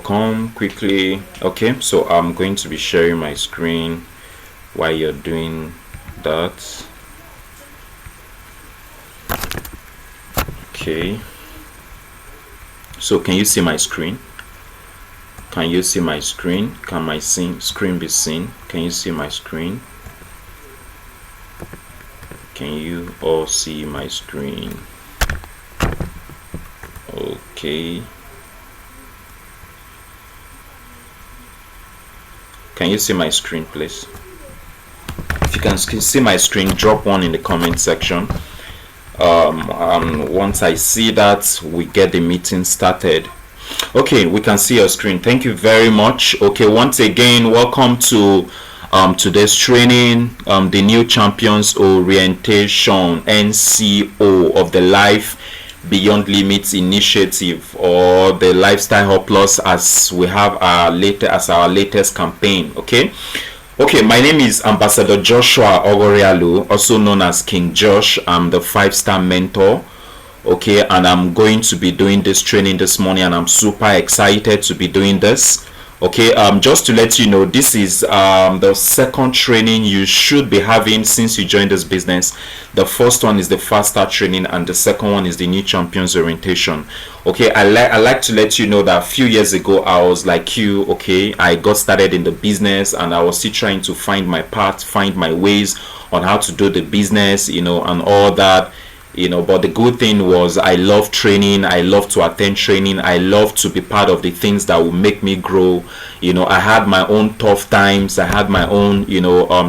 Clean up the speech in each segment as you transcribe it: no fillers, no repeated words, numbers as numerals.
come quickly. Okay, so I'm going to be sharing my screen while you're doing that. Okay, so can you see my screen? Can you see my screen? Can my screen be seen? Can you see my screen? Can you all see my screen? Okay. Can you see my screen, please? If you can see my screen, drop one in the comment section. Once I see that, we get the meeting started. Okay, we can see your screen. Thank you very much. Okay, once again, welcome to today's training, the new Champions Orientation NCO of the Life Beyond Limits Initiative, or the Lifestyle Hub Plus, as we have our latest campaign. Okay, my name is Ambassador Joshua Ogorialu, also known as King Josh. I'm the 5-star mentor. Okay, and I'm going to be doing this training this morning, and I'm super excited to be doing this. Okay, just to let you know, this is the second training you should be having since you joined this business. The first one is the faster training, and the second one is the new Champions Orientation. Okay, I like to let you know that a few years ago I was like you. Okay, I got started in the business, and I was still trying to find my path, find my ways on how to do the business, and all that. But the good thing was, I love training, I love to attend training, I love to be part of the things that will make me grow. I had my own tough times, I had my own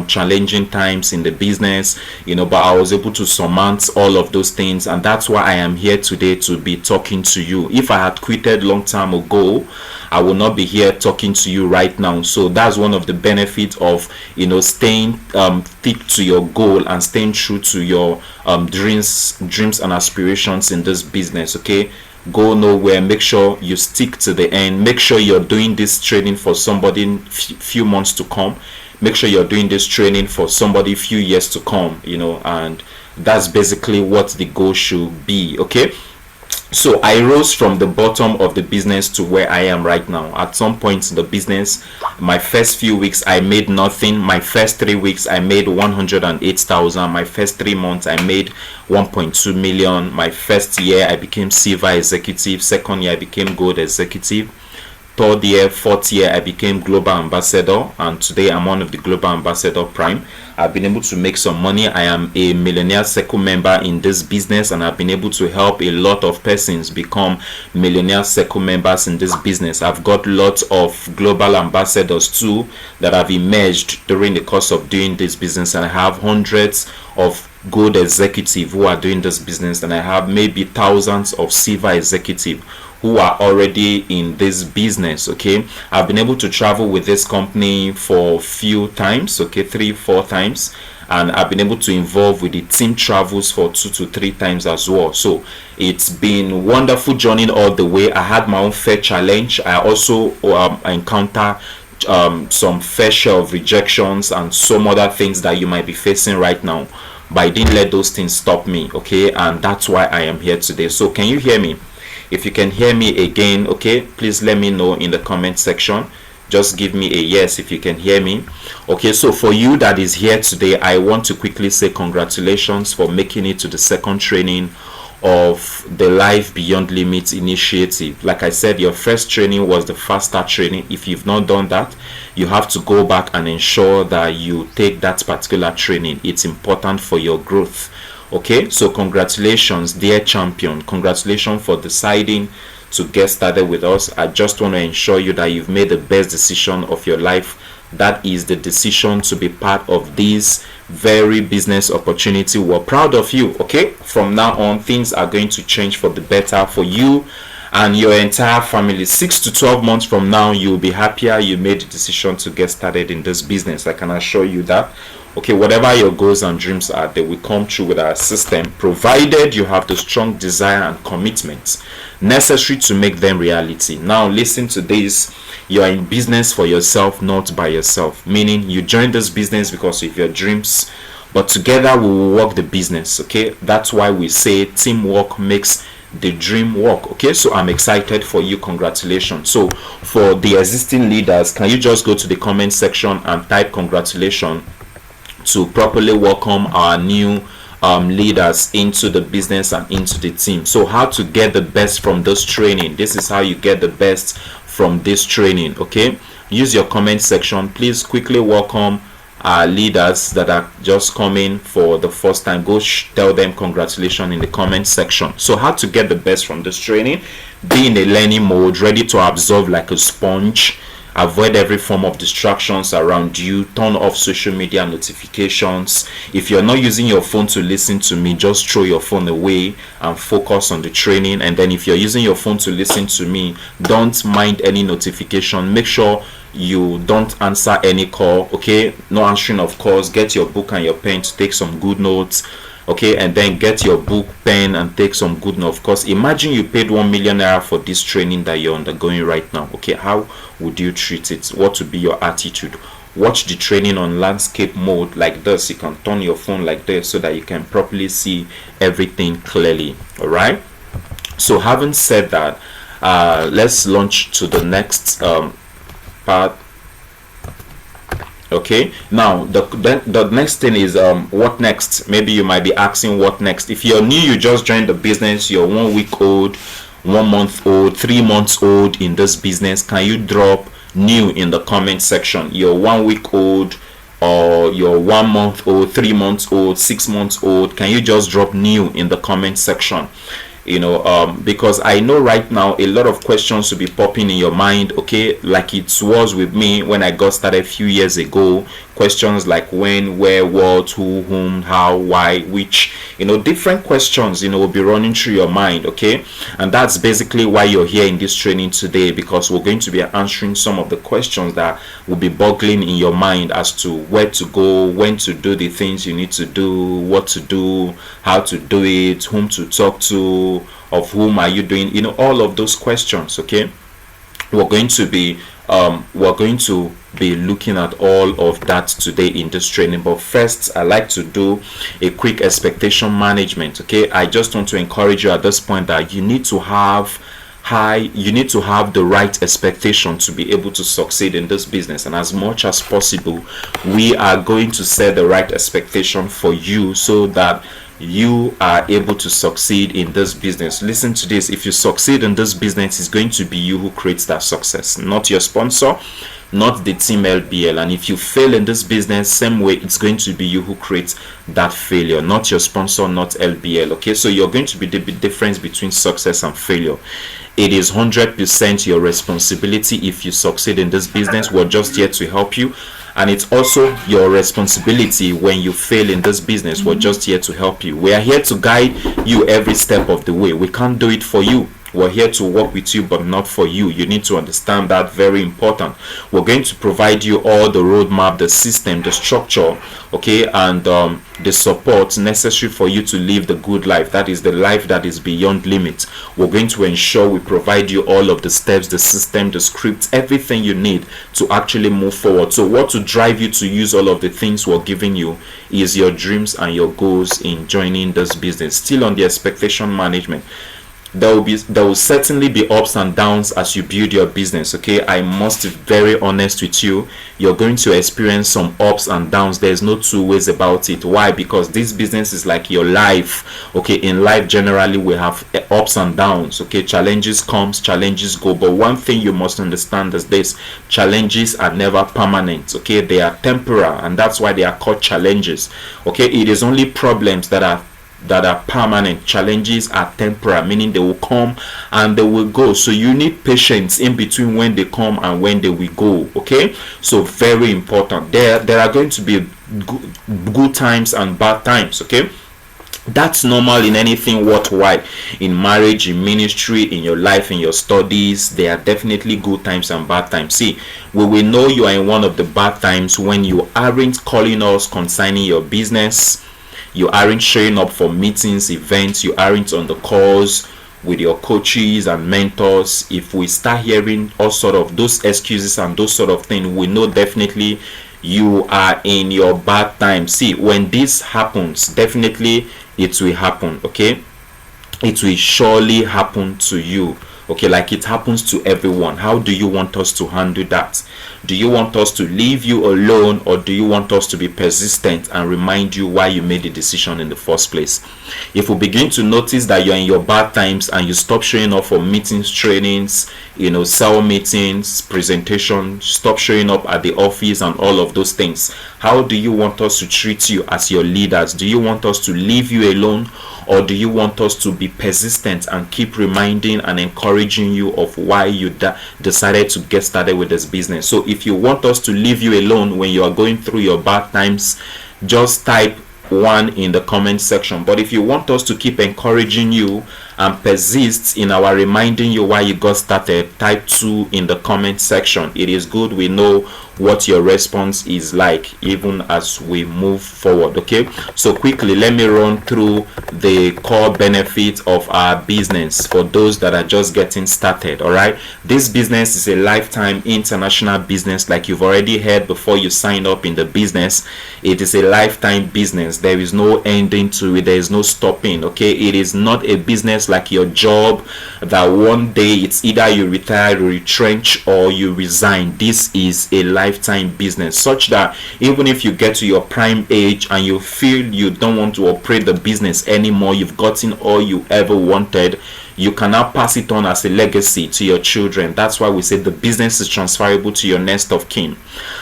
challenging times in the business, but I was able to surmount all of those things, and that's why I am here today to be talking to you. If I had quitted long time ago, I will not be here talking to you right now. So that's one of the benefits of staying thick to your goal and staying true to your dreams and aspirations in this business. Okay, go nowhere. Make sure you stick to the end. Make sure you're doing this training for somebody in few months to come. Make sure you're doing this training for somebody few years to come, and that's basically what the goal should be. Okay, so I rose from the bottom of the business to where I am right now. At some point in the business, my first few weeks I made nothing. My first 3 weeks I made 108,000. My first 3 months I made 1.2 million. My first year I became silver executive. Second year I became gold executive. Third year, fourth year I became global ambassador, and today I'm one of the global ambassador prime. I've been able to make some money. I am a millionaire circle member in this business, and I've been able to help a lot of persons become millionaire circle members in this business. I've got lots of global ambassadors too that have emerged during the course of doing this business, and I have hundreds of gold executives who are doing this business, and I have maybe thousands of silver executives who are already in this business. Okay, I've been able to travel with this company for a few times, okay, 3-4 times, and I've been able to involve with the team travels for 2 to 3 times as well. So it's been wonderful journey all the way. I had my own fair challenge. I also encounter some fair share of rejections and some other things that you might be facing right now, but I didn't let those things stop me. Okay, and that's why I am here today. So can you hear me? If you can hear me again, okay, please let me know in the comment section. Just give me a yes if you can hear me. Okay, so for you that is here today, I want to quickly say congratulations for making it to the second training of the Life Beyond Limits initiative. Like I said, your first training was the faster training. If you've not done that, you have to go back and ensure that you take that particular training. It's important for your growth. Okay, so congratulations, dear champion. Congratulations for deciding to get started with us. I just want to ensure you that you've made the best decision of your life. That is the decision to be part of this very business opportunity. We're proud of you. Okay, from now on, things are going to change for the better for you and your entire family. 6 to 12 months from now, you'll be happier you made the decision to get started in this business. I can assure you that. Okay, whatever your goals and dreams are, they will come true with our system, provided you have the strong desire and commitment necessary to make them reality. Now listen to this. You are in business for yourself, not by yourself. Meaning you join this business because of your dreams, but together we will work the business. Okay, that's why we say teamwork makes the dream work. Okay, so I'm excited for you. Congratulations. So for the existing leaders, can you just go to the comment section and type congratulations to properly welcome our new leaders into the business and into the team. So how to get the best from this training? This is how you get the best from this training. Okay, use your comment section. Please quickly welcome our leaders that are just coming for the first time. Go tell them congratulations in the comment section. So how to get the best from this training? Be in a learning mode, ready to absorb like a sponge. Avoid every form of distractions around you. Turn off social media notifications. If you're not using your phone to listen to me, just throw your phone away and focus on the training. And then if you're using your phone to listen to me, don't mind any notification. Make sure you don't answer any call. Okay, no answering of calls. Get your book and your pen to take some good notes. Okay, and then get your book, pen, and take some good notes. Of course, imagine you paid 1 million naira for this training that you're undergoing right now. Okay, how would you treat it? What would be your attitude? Watch the training on landscape mode like this. You can turn your phone like this so that you can properly see everything clearly. All right, so having said that, let's launch to the next part. Okay, now the next thing is what next? Maybe you might be asking what next. If you're new, you just joined the business, you're 1 week old, 1 month old, 3 months old in this business, can you drop new in the comment section? You're 1 week old, or you're 1 month old, 3 months old, 6 months old, can you just drop new in the comment section? You know, because I know right now a lot of questions will be popping in your mind. Okay, like it was with me when I got started a few years ago. Questions like when, where, what, who, whom, how, why, which, you know, different questions, you know, will be running through your mind. Okay, and that's basically why you're here in this training today, because we're going to be answering some of the questions that will be boggling in your mind as to where to go, when to do the things you need to do, what to do, how to do it, whom to talk to, of whom are you doing, you know, all of those questions. Okay, we're going to be looking at all of that today in this training. But first, I like to do a quick expectation management. Okay, I just want to encourage you at this point that you need to have the right expectation to be able to succeed in this business, and as much as possible we are going to set the right expectation for you so that you are able to succeed in this business. Listen to this: if you succeed in this business, it's going to be you who creates that success, not your sponsor, not the team LBL. And if you fail in this business, same way, it's going to be you who creates that failure, not your sponsor, not LBL. Okay, so you're going to be the difference between success and failure. It is 100% your responsibility if you succeed in this business. We're just here to help you, and it's also your responsibility when you fail in this business. We're just here to help you. We are here to guide you every step of the way. We can't do it for you. We're here to work with you, but not for you. You need to understand that. Very important. We're going to provide you all the roadmap, the system, the structure, okay, and the support necessary for you to live the good life. That is the life that is beyond limits. We're going to ensure we provide you all of the steps, the system, the scripts, everything you need to actually move forward. So what to drive you to use all of the things we're giving you is your dreams and your goals in joining this business. Still on the expectation management, there will certainly be ups and downs as you build your business. Okay, I must be very honest with you. You're going to experience some ups and downs. There's no two ways about it. Why? Because this business is like your life. Okay, in life generally we have ups and downs. Okay, challenges comes, challenges go, but one thing you must understand is this: challenges are never permanent. Okay, they are temporary, and that's why they are called challenges. Okay, it is only problems that are permanent. Challenges are temporary, meaning they will come and they will go. So you need patience in between when they come and when they will go. Okay, so very important. There are going to be good times and bad times. Okay, that's normal in anything worthwhile. In marriage, in ministry, in your life, in your studies, there are definitely good times and bad times. See, we will know you are in one of the bad times when you aren't calling us concerning your business, you aren't showing up for meetings, events, you aren't on the calls with your coaches and mentors. If we start hearing all sort of those excuses and those sort of things, we know definitely you are in your bad time. See, when this happens, definitely it will happen. Okay, it will surely happen to you. Okay, like it happens to everyone. How do you want us to handle that? Do you want us to leave you alone, or do you want us to be persistent and remind you why you made the decision in the first place? If we begin to notice that you're in your bad times and you stop showing up for meetings, trainings, sell meetings, presentations, stop showing up at the office and all of those things, how do you want us to treat you as your leaders? Do you want us to leave you alone, or do you want us to be persistent and keep reminding and encouraging you of why you decided to get started with this business? So if you want us to leave you alone when you are going through your bad times, just type 1 in the comment section. But if you want us to keep encouraging you and persist in our reminding you why you got started, type 2 in the comment section. It is good we know what your response is like even as we move forward. Okay, so quickly let me run through the core benefits of our business for those that are just getting started. All right, this business is a lifetime international business. Like you've already heard before you sign up in the business, it is a lifetime business. There is no ending to it, there is no stopping. Okay, it is not a business like your job that one day it's either you retire, you retrench, or you resign. This is a lifetime business, such that even if you get to your prime age and you feel you don't want to operate the business anymore, you've gotten all you ever wanted, you can now pass it on as a legacy to your children. That's why we say the business is transferable to your next of kin.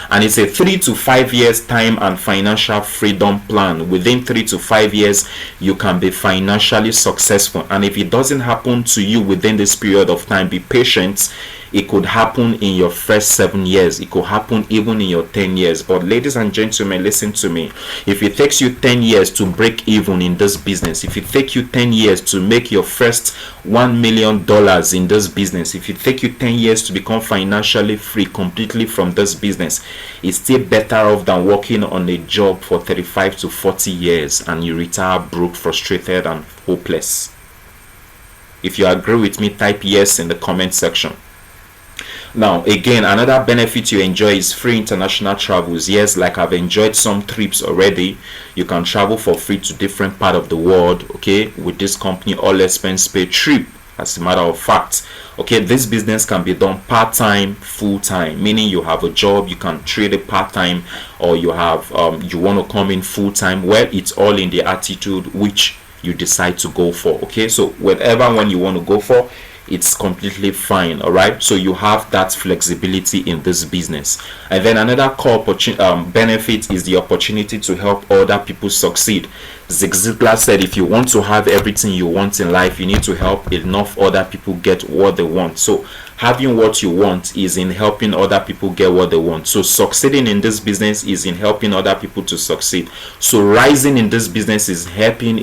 And it's a 3 to 5 years time and financial freedom plan. Within 3 to 5 years, you can be financially successful. And if it doesn't happen to you within this period of time, be patient. It could happen in your first 7 years. It could happen even in your 10 years. But ladies and gentlemen, listen to me. If it takes you 10 years to break even in this business, if it takes you 10 years to make your first $1 million in this business, if it takes you 10 years to become financially free completely from this business, it's still better off than working on a job for 35 to 40 years and you retire broke, frustrated, and hopeless. If you agree with me, type yes in the comment section. Now again, another benefit you enjoy is free international travels. Yes, like I've enjoyed some trips already. You can travel for free to different part of the world, okay, with this company, all expense paid trip. As a matter of fact, okay, this business can be done part-time, full-time, meaning you have a job, you can trade it part-time, or you have you want to come in full-time. Well, it's all in the attitude which you decide to go for. Okay, so whatever one you want to go for, it's completely fine. All right, so you have that flexibility in this business. And then another core benefit is the opportunity to help other people succeed. Zig Ziglar said, if you want to have everything you want in life, you need to help enough other people get what they want. So having what you want is in helping other people get what they want. So succeeding in this business is in helping other people to succeed. So rising in this business is helping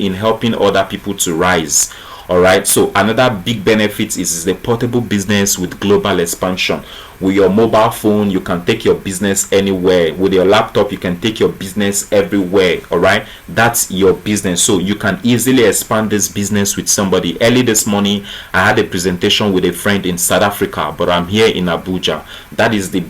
other people to rise. All right, so another big benefit is the portable business with global expansion. With your mobile phone, you can take your business anywhere. With your laptop, you can take your business everywhere. All right, that's your business, so you can easily expand this business with somebody. Early this morning, I had a presentation with a friend in South Africa, but I'm here in Abuja. That is the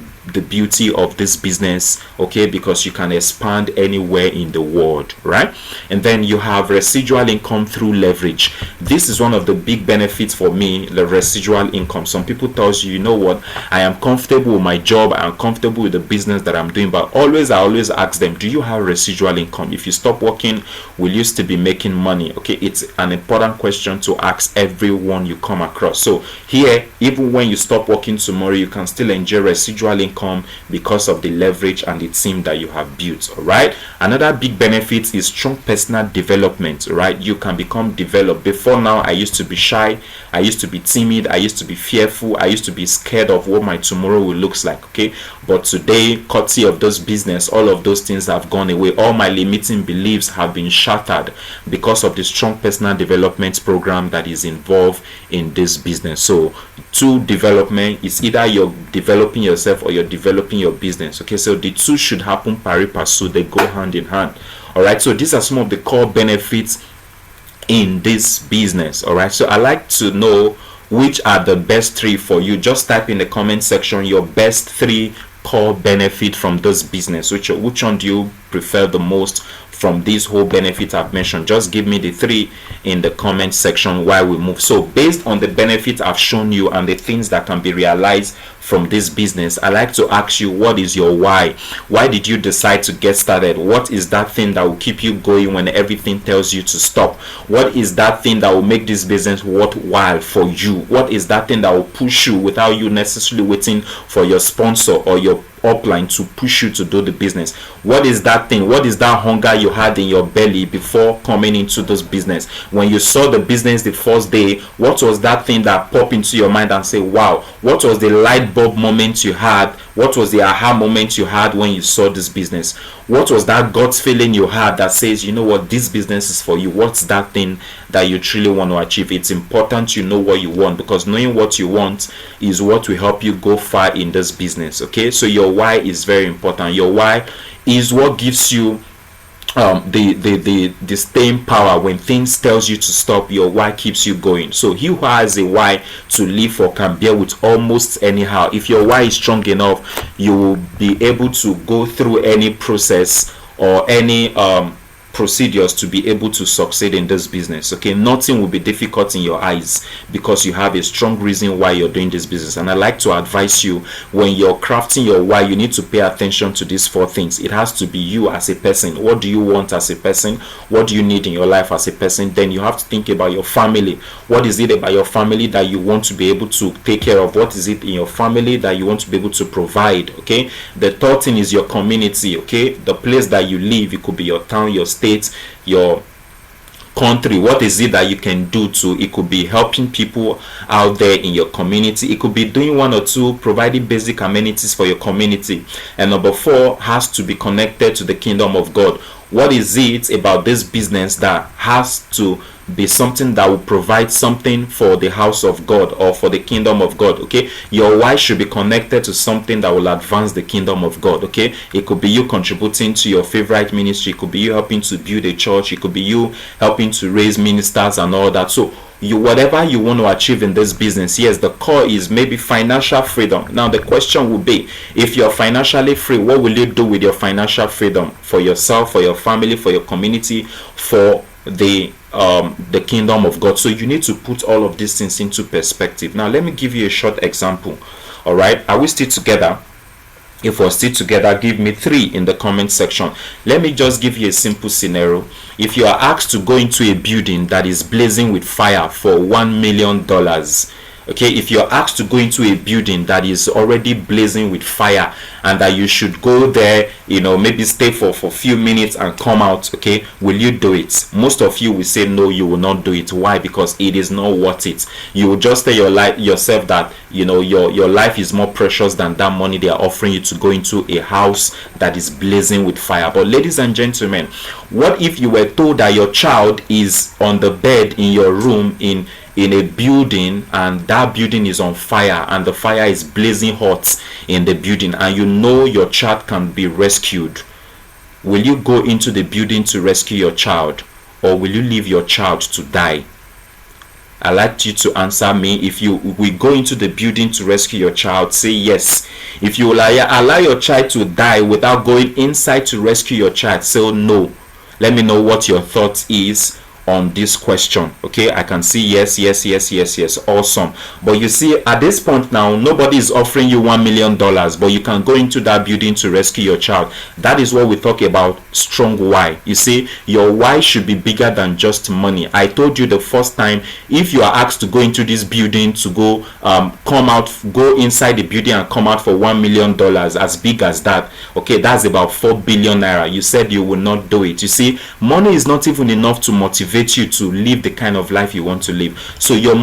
beauty of this business, okay, because you can expand anywhere in the world, right? And then you have residual income through leverage. This is one of the big benefits for me, the residual income. Some people tells you, you know what, I am comfortable with my job, I am comfortable with the business that I'm doing, but I always ask them, do you have residual income? If you stop working, will you still be making money? Okay, it's an important question to ask everyone you come across. So here, even when you stop working tomorrow, you can still enjoy residual income because of the leverage and the team that you have built. All right, another big benefit is strong personal development. Right, you can become developed. Before now, I used to be shy, I used to be timid, I used to be fearful, I used to be scared of what my tomorrow will look like. Okay, but today, courtesy of this business, all of those things have gone away. All my limiting beliefs have been shattered because of the strong personal development program that is involved in this business. So to development, is either you're developing yourself or you're developing your business. Okay, so the two should happen pari passu, they go hand in hand. All right, so these are some of the core benefits in this business. All right, so I like to know which are the best 3 for you. Just type in the comment section your best 3 core benefit from this business? Which one do you prefer the most from this whole benefit I've mentioned? Just give me the 3 in the comment section while we move. So based on the benefit I've shown you and the things that can be realized from this business, I like to ask you, what is your why? Why did you decide to get started? What is that thing that will keep you going when everything tells you to stop? What is that thing that will make this business worthwhile for you? What is that thing that will push you without you necessarily waiting for your sponsor or your upline to push you to do the business? What is that thing? What is that hunger you had in your belly before coming into this business? When you saw the business the first day, what was that thing that popped into your mind and say, wow? What was the light bulb moment you had? What was the aha moment you had when you saw this business? What was that gut feeling you had that says, you know what, this business is for you? What's that thing that you truly want to achieve? It's important you know what you want, because knowing what you want is what will help you go far in this business. Okay, so your why is very important. Your why is what gives you the staying power when things tells you to stop. Your why keeps you going. So he who has a why to live for can bear with almost anyhow. If your why is strong enough, you will be able to go through any process or any procedures to be able to succeed in this business. Okay, nothing will be difficult in your eyes because you have a strong reason why you're doing this business. And I like to advise you, when you're crafting your why, you need to pay attention to these 4 things. It has to be you as a person. What do you want as a person? What do you need in your life as a person? Then you have to think about your family. What is it about your family that you want to be able to take care of? What is it in your family that you want to be able to provide? Okay, the third thing is your community. Okay, the place that you live. It could be your town, your state, your country. What is it that you can do to? It could be helping people out there in your community. It could be doing 1 or 2, providing basic amenities for your community. And number 4 has to be connected to the kingdom of God. What is it about this business that has to be something that will provide something for the house of God or for the kingdom of God? Okay, your why should be connected to something that will advance the kingdom of God. Okay, it could be you contributing to your favorite ministry. It could be you helping to build a church. It could be you helping to raise ministers and all that. So whatever you want to achieve in this business, yes, the core is maybe financial freedom. Now the question will be, if you're financially free, what will you do with your financial freedom for yourself, for your family, for your community, for the kingdom of God? So you need to put all of these things into perspective. Now let me give you a short example. All right, are we still together? If we're still together, give me 3 in the comment section. Let me just give you a simple scenario. If you are asked to go into a building that is blazing with fire for $1 million, okay, if you're asked to go into a building that is already blazing with fire and that you should go there, you know, maybe stay for a few minutes and come out, okay, will you do it? Most of you will say no, you will not do it. Why? Because it is not worth it. You will just tell yourself that, you know, your life is more precious than that money they are offering you to go into a house that is blazing with fire. But ladies and gentlemen, what if you were told that your child is on the bed in your room in a building and that building is on fire and the fire is blazing hot in the building and you know your child can be rescued? Will you go into the building to rescue your child, or will you leave your child to die? I'd like you to answer me. If you will go into the building to rescue your child, say yes. If you will allow your child to die without going inside to rescue your child, say no. Let me know what your thought is on this question. Okay, I can see yes, yes, yes, yes, yes. Awesome. But you see, at this point now, nobody is offering you $1 million, but you can go into that building to rescue your child. That is what we talk about strong why. You see, your why should be bigger than just money. I told you the first time, if you are asked to go into this building to go go inside the building and come out for $1 million, as big as that, okay, that's about 4 billion naira. You said you will not do it. You see, money is not even enough to motivate you to live the kind of life you want to live. So your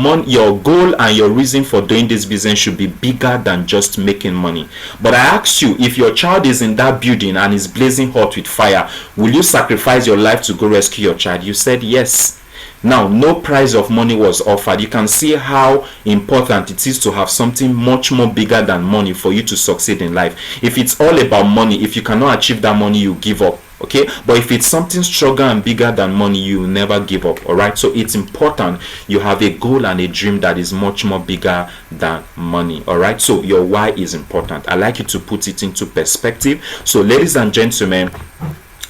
goal and your reason for doing this business should be bigger than just making money. But I asked you, if your child is in that building and is blazing hot with fire, will you sacrifice your life to go rescue your child? You said yes. Now, no price of money was offered. You can see how important it is to have something much more bigger than money for you to succeed in life. If it's all about money, if you cannot achieve that money, you give up. Okay, but if it's something stronger and bigger than money, you will never give up. All right, so it's important you have a goal and a dream that is much more bigger than money. All right, so your why is important. I like you to put it into perspective. So ladies and gentlemen,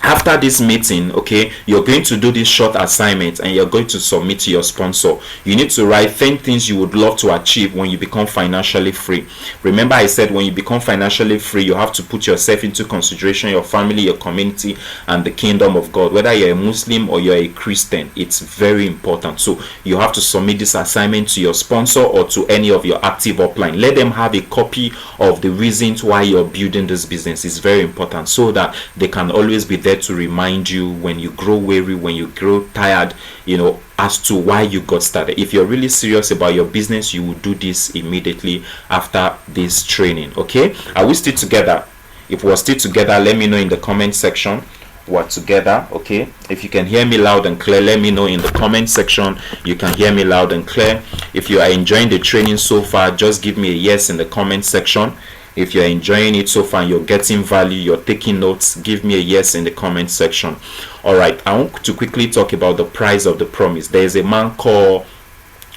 after this meeting, okay, you're going to do this short assignment and you're going to submit to your sponsor. You need to write 10 things you would love to achieve when you become financially free. Remember, I said when you become financially free, you have to put yourself into consideration, your family, your community, and the kingdom of God. Whether you're a Muslim or you're a Christian, it's very important. So you have to submit this assignment to your sponsor or to any of your active upline. Let them have a copy of the reasons why you're building this business. It's very important so that they can always be there to remind you when you grow weary, when you grow tired, you know, as to why you got started. If you're really serious about your business, you will do this immediately after this training. Okay, are we still together? If we're still together, let me know in the comment section. We're together. Okay, if you can hear me loud and clear, let me know in the comment section. You can hear me loud and clear. If you are enjoying the training so far, just give me a yes in the comment section. If you're enjoying it so far and you're getting value, you're taking notes, give me a yes in the comment section. All right, I want to quickly talk about the price of the promise. There is a man called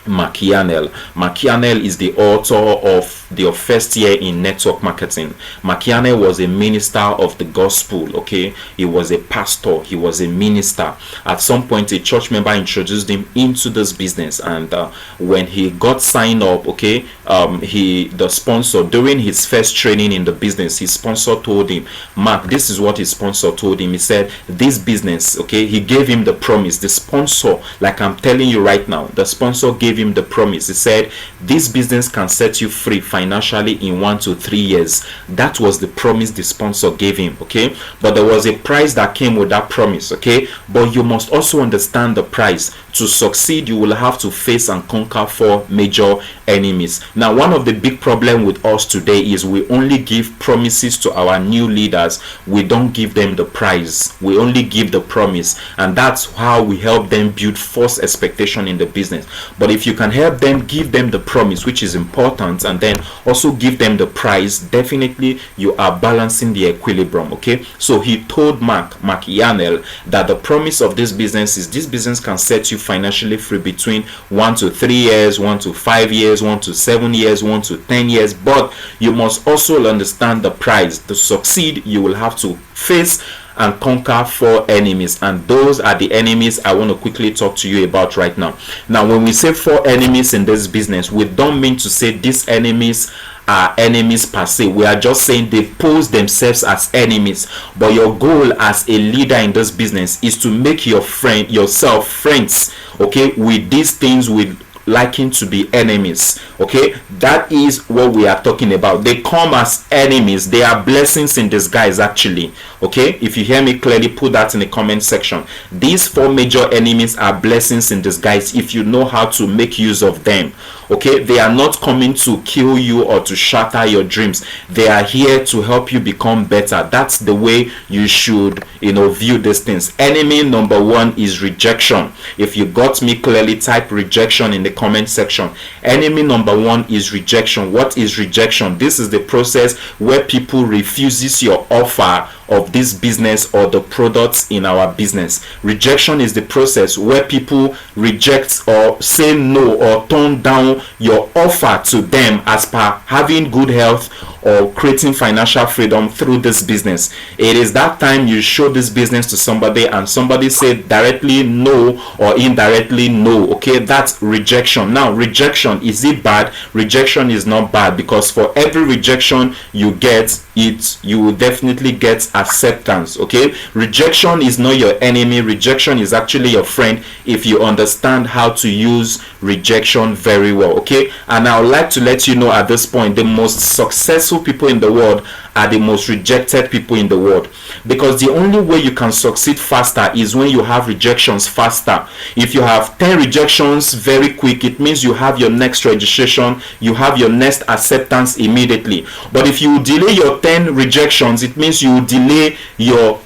Machianel. Machianel is the author of the first year in network marketing. Machianel was a minister of the gospel. Okay, he was a pastor, he was a minister. At some point, a church member introduced him into this business, and when he got signed up, okay, the sponsor, during his first training in the business, his sponsor told him, Mark, this is what his sponsor told him. He said, this business, okay, he gave him the promise. The sponsor, like I'm telling you right now, the sponsor gave him the promise. He said, this business can set you free financially in 1 to 3 years. That was the promise the sponsor gave him. Okay, but there was a price that came with that promise. Okay, but you must also understand the price. To succeed, you will have to face and conquer 4 major enemies. Now, one of the big problems with us today is we only give promises to our new leaders. We don't give them the prize. We only give the promise, and that's how we help them build false expectation in the business. But if you can help them, give them the promise, which is important, and then also give them the prize, definitely you are balancing the equilibrium. Okay, so he told Machianel that the promise of this business is this business can set you financially free between 1 to 3 years, 1 to 5 years, 1 to 7 years, 1 to 10 years. But you must also understand the price. To succeed, you will have to face and conquer 4 enemies, and those are the enemies I want to quickly talk to you about right now. Now, when we say 4 enemies in this business, we don't mean to say these enemies are enemies per se. We are just saying they pose themselves as enemies, but your goal as a leader in this business is to make yourself friends, okay, with these things with liking to be enemies. Okay, that is what we are talking about. They come as enemies. They are blessings in disguise, actually. Okay, if you hear me clearly, put that in the comment section. These 4 major enemies are blessings in disguise if you know how to make use of them. Okay, they are not coming to kill you or to shatter your dreams. They are here to help you become better. That's the way you should, view these things. Enemy number 1 is rejection. If you got me clearly, type rejection in the comment section. Enemy number 1 is rejection. What is rejection? This is the process where people refuses your offer of this business or the products in our business. Rejection is the process where people reject or say no or turn down your offer to them as per having good health or creating financial freedom through this business. It is that time you show this business to somebody and somebody say directly no or indirectly no. Okay, that's rejection. Now, rejection, is it bad? Rejection is not bad, because for every rejection you get, you will definitely get acceptance. Okay, rejection is not your enemy. Rejection is actually your friend if you understand how to use rejection very well. Okay, and I would like to let you know at this point, the most successful people in the world are the most rejected people in the world, because the only way you can succeed faster is when you have rejections faster. If you have 10 rejections very quick, it means you have your next registration, you have your next acceptance immediately. But if you delay your 10 rejections, it means you delay your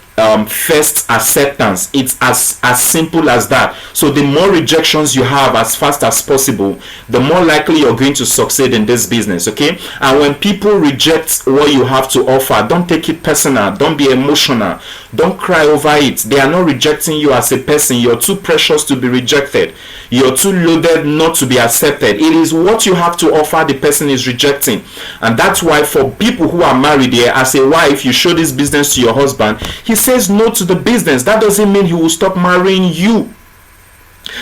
first acceptance. It's as simple as that. So the more rejections you have as fast as possible, the more likely you're going to succeed in this business. Okay, and when people reject what you have to offer, don't take it personal, don't be emotional, don't cry over it. They are not rejecting you as a person. You're too precious to be rejected, you're too loaded not to be accepted. It is what you have to offer the person is rejecting. And that's why for people who are married here, as a wife, you show this business to your husband, he says no to the business. That doesn't mean he will stop marrying you.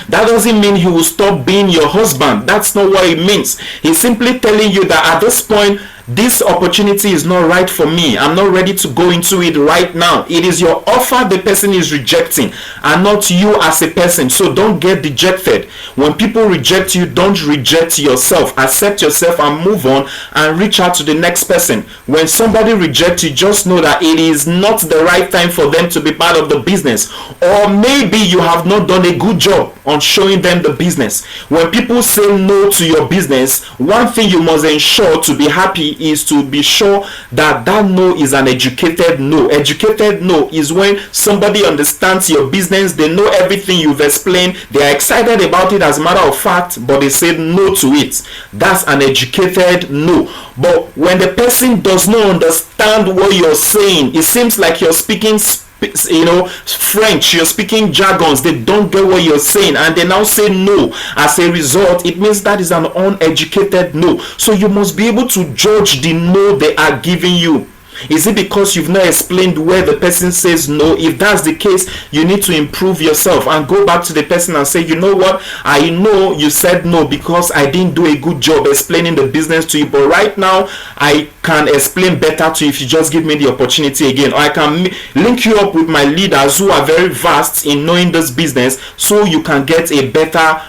That doesn't mean he will stop being your husband. That's not what it means. He's simply telling you that at this point, this opportunity is not right for me. I'm not ready to go into it right now. It is your offer the person is rejecting, and not you as a person. So don't get dejected. When people reject you, don't reject yourself. Accept yourself and move on and reach out to the next person. When somebody rejects you, just know that it is not the right time for them to be part of the business. Or maybe you have not done a good job on showing them the business. When people say no to your business, one thing you must ensure to be happy is to be sure that that no is an educated no. Educated no is when somebody understands your business, they know everything you've explained, they are excited about it as a matter of fact, but they said no to it. That's an educated no. But when the person does not understand what you're saying, it seems like you're speaking French, you're speaking jargons, they don't get what you're saying, and they now say no. As a result, it means that is an uneducated no. So you must be able to judge the no they are giving you. Is it because you've not explained where the person says no? If that's the case, you need to improve yourself and go back to the person and say, you know what, I know you said no because I didn't do a good job explaining the business to you, but right now I can explain better to you if you just give me the opportunity again. Or I can link you up with my leaders who are very vast in knowing this business, so you can get a better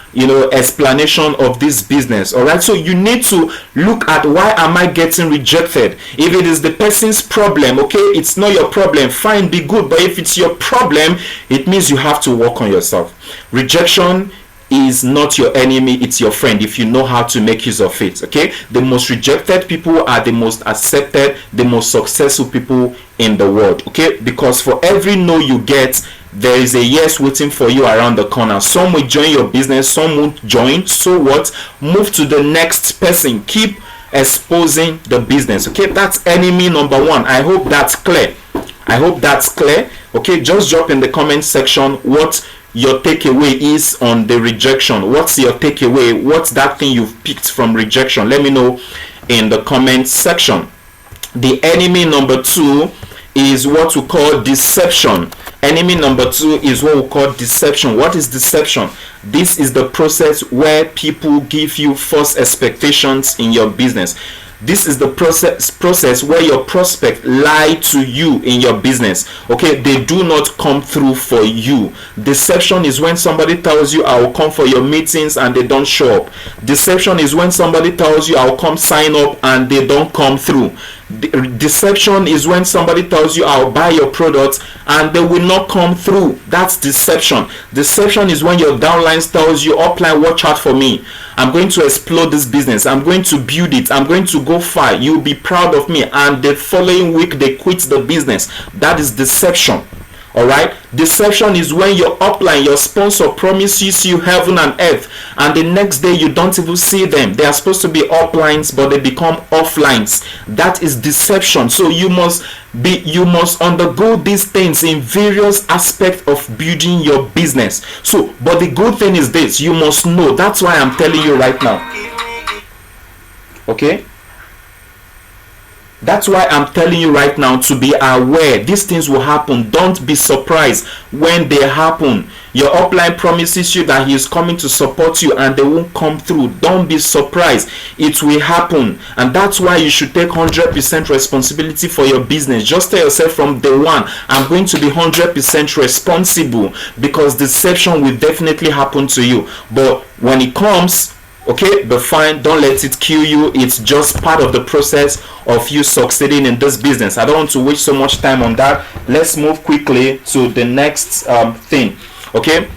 explanation of this business. All right, so you need to look at, why am I getting rejected? If it is the person's problem, okay, it's not your problem, fine, be good. But if it's your problem, it means you have to work on yourself. Rejection is not your enemy, it's your friend if you know how to make use of it. Okay, the most rejected people are the most accepted, the most successful people in the world. Okay, because for every no you get, there is a yes waiting for you around the corner. Some will join your business, some won't join. So what? Move to the next person. Keep exposing the business. Okay, that's enemy number one. I hope that's clear. Okay, just drop in the comment section what your takeaway is on the rejection. What's your takeaway? What's that thing you've picked from rejection? Let me know in the comment section. The enemy number two is what we call deception. Enemy number two is what we call deception. What is deception? This is the process where people give you false expectations in your business. This is the process where your prospect lie to you in your business. Okay, they do not come through for you. Deception is when somebody tells you, I will come for your meetings, and they don't show up. Deception is when somebody tells you, I'll come sign up, and they don't come through. Deception is when somebody tells you, I'll buy your products, and they will not come through. That's deception. Deception is when your downline tells you, upline, watch out for me, I'm going to explode this business, I'm going to build it, I'm going to go far, you'll be proud of me, and the following week they quit the business. That is deception. All right, deception is when your upline, your sponsor, promises you heaven and earth, and the next day you don't even see them. They are supposed to be uplines, but they become offlines. That is deception. So you must undergo these things in various aspects of building your business. So, but the good thing is this: you must know. That's why I'm telling you right now. Okay. That's why I'm telling you right now to be aware. These things will happen. Don't be surprised when they happen. Your upline promises you that he is coming to support you, and they won't come through. Don't be surprised. It will happen. And that's why you should take 100% responsibility for your business. Just tell yourself from day one, I'm going to be 100% responsible, because deception will definitely happen to you. But when it comes, okay, but fine, don't let it kill you. It's just part of the process of you succeeding in this business. I don't want to waste so much time on that. Let's move quickly to the next thing. Okay,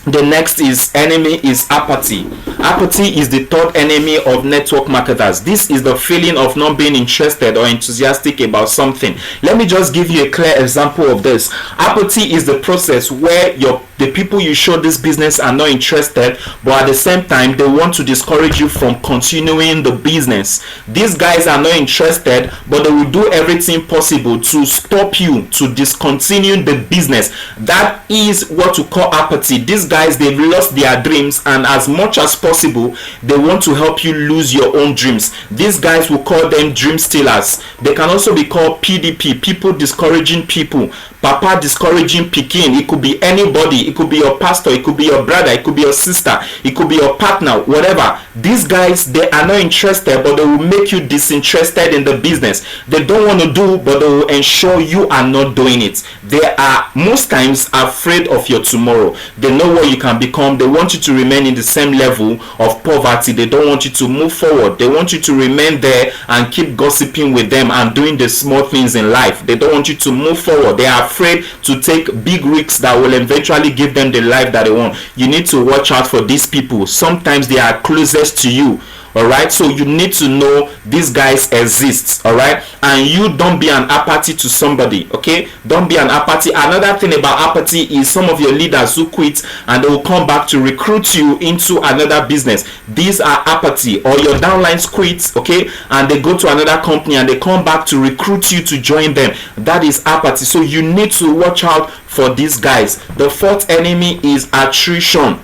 The next is enemy is apathy. Apathy is the third enemy of network marketers. This is the feeling of not being interested or enthusiastic about something. Let me just give you a clear example of this. Apathy is the process where the people you show this business are not interested, but at the same time they want to discourage you from continuing the business. These guys are not interested, but they will do everything possible to stop you to discontinue the business. That is what we call apathy. These guys, they've lost their dreams, and as much as possible they want to help you lose your own dreams. These guys, will call them dream stealers. They can also be called PDP, people discouraging people, papa discouraging pikin. It could be anybody. It could be your pastor, it could be your brother, it could be your sister, it could be your partner, whatever. These guys, they are not interested, but they will make you disinterested in the business. They don't want to do, but they will ensure you are not doing it. They are most times afraid of your tomorrow. They know what you can become. They want you to remain in the same level of poverty. They don't want you to move forward. They want you to remain there and keep gossiping with them and doing the small things in life. They don't want you to move forward. They are afraid to take big risks that will eventually give them the life that they want. You need to watch out for these people. Sometimes they are closest to you. All right, so you need to know these guys exist. All right, and you don't be an apathy to somebody. Okay, don't be an apathy. Another thing about apathy is some of your leaders who quit and they will come back to recruit you into another business. These are apathy. Or your downlines quit, okay, and they go to another company and they come back to recruit you to join them. That is apathy. So you need to watch out for these guys. The fourth enemy is attrition.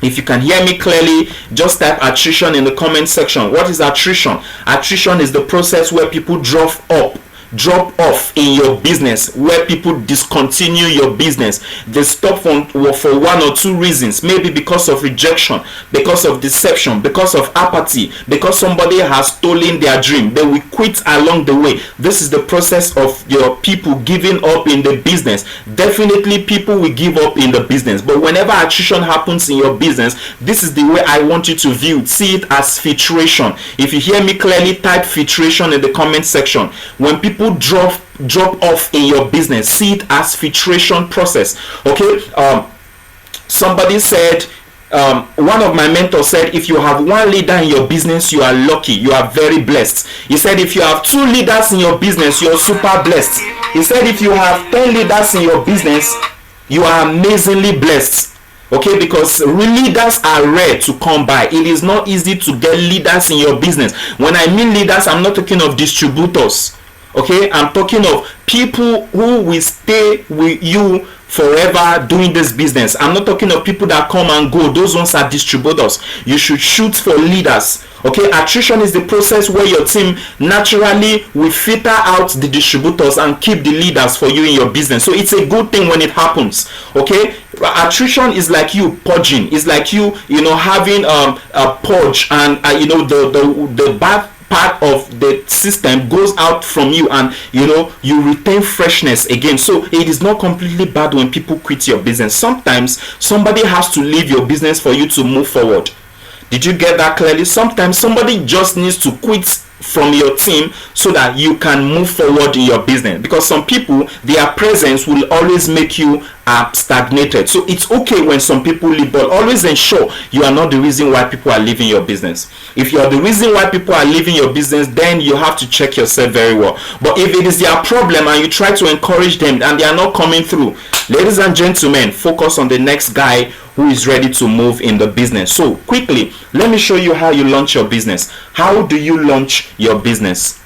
If you can hear me clearly, just type attrition in the comment section. What is attrition? Attrition is the process where people drop off in your business, where people discontinue your business. They stop for one or two reasons, maybe because of rejection, because of deception, because of apathy, because somebody has stolen their dream. They will quit along the way. This is the process of your people giving up in the business. Definitely people will give up in the business, but whenever attrition happens in your business, this is the way I want you to view it. See it as filtration. If you hear me clearly, type filtration in the comment section. When people drop off in your business, see it as filtration process. Okay, somebody said, one of my mentors said, if you have one leader in your business, you are lucky, you are very blessed. He said, if you have two leaders in your business, you're super blessed. He said, if you have 10 leaders in your business, you are amazingly blessed. Okay, because leaders are rare to come by. It is not easy to get leaders in your business. When I mean leaders, I'm not talking of distributors. Okay, I'm talking of people who will stay with you forever doing this business. I'm not talking of people that come and go. Those ones are distributors. You should shoot for leaders. Okay, attrition is the process where your team naturally will filter out the distributors and keep the leaders for you in your business. So it's a good thing when it happens. Okay, attrition is like you purging. It's like you having a purge, and the bad part of the system goes out from you, and you retain freshness again. So it is not completely bad when people quit your business. Sometimes somebody has to leave your business for you to move forward. Did you get that clearly? Sometimes somebody just needs to quit from your team so that you can move forward in your business, because some people, their presence will always make you stagnated. So it's okay when some people leave, but always ensure you are not the reason why people are leaving your business. If you are the reason why people are leaving your business, then you have to check yourself very well. But if it is their problem and you try to encourage them and they are not coming through, ladies and gentlemen, focus on the next guy who is ready to move in the business. So quickly, let me show you how you launch your business. How do you launch your business?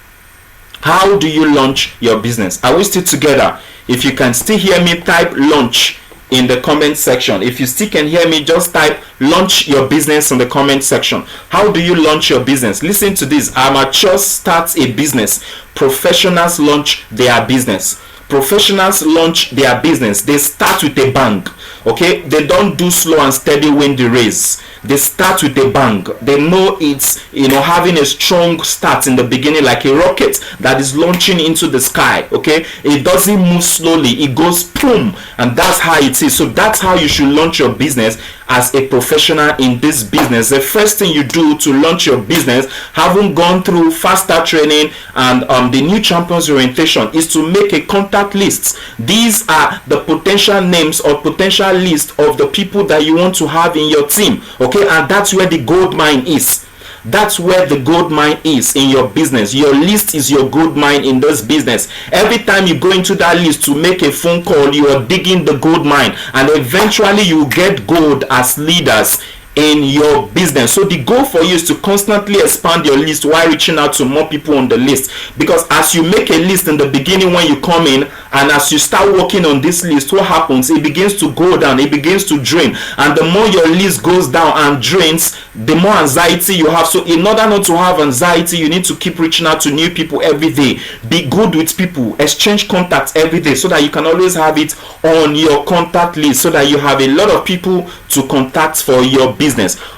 How do you launch your business? Are we still together? If you can still hear me, type launch in the comment section. If you still can hear me, just type launch your business in the comment section. How do you launch your business? Listen to this. Amateurs start a business. Professionals launch their business. Professionals launch their business. They start with a bang. Okay, they don't do slow and steady win the race. they start with a bang. They know it's, having a strong start in the beginning, like a rocket that is launching into the sky. Okay, it doesn't move slowly, it goes boom, and that's how it is. So that's how you should launch your business as a professional in this business. The first thing you do to launch your business, having gone through faster training and the new champions orientation, is to make a contact list. These are the potential names or potential list of the people that you want to have in your team. Okay, and that's where the gold mine is. That's where the gold mine is in your business. Your list is your gold mine in this business. Every time you go into that list to make a phone call, you are digging the gold mine, and eventually you get gold as leaders in your business. So the goal for you is to constantly expand your list while reaching out to more people on the list, because as you make a list in the beginning when you come in, and as you start working on this list, what happens? It begins to go down, it begins to drain, and the more your list goes down and drains, the more anxiety you have. So in order not to have anxiety, you need to keep reaching out to new people every day. Be good with people, exchange contacts every day, so that you can always have it on your contact list, so that you have a lot of people to contact for your business.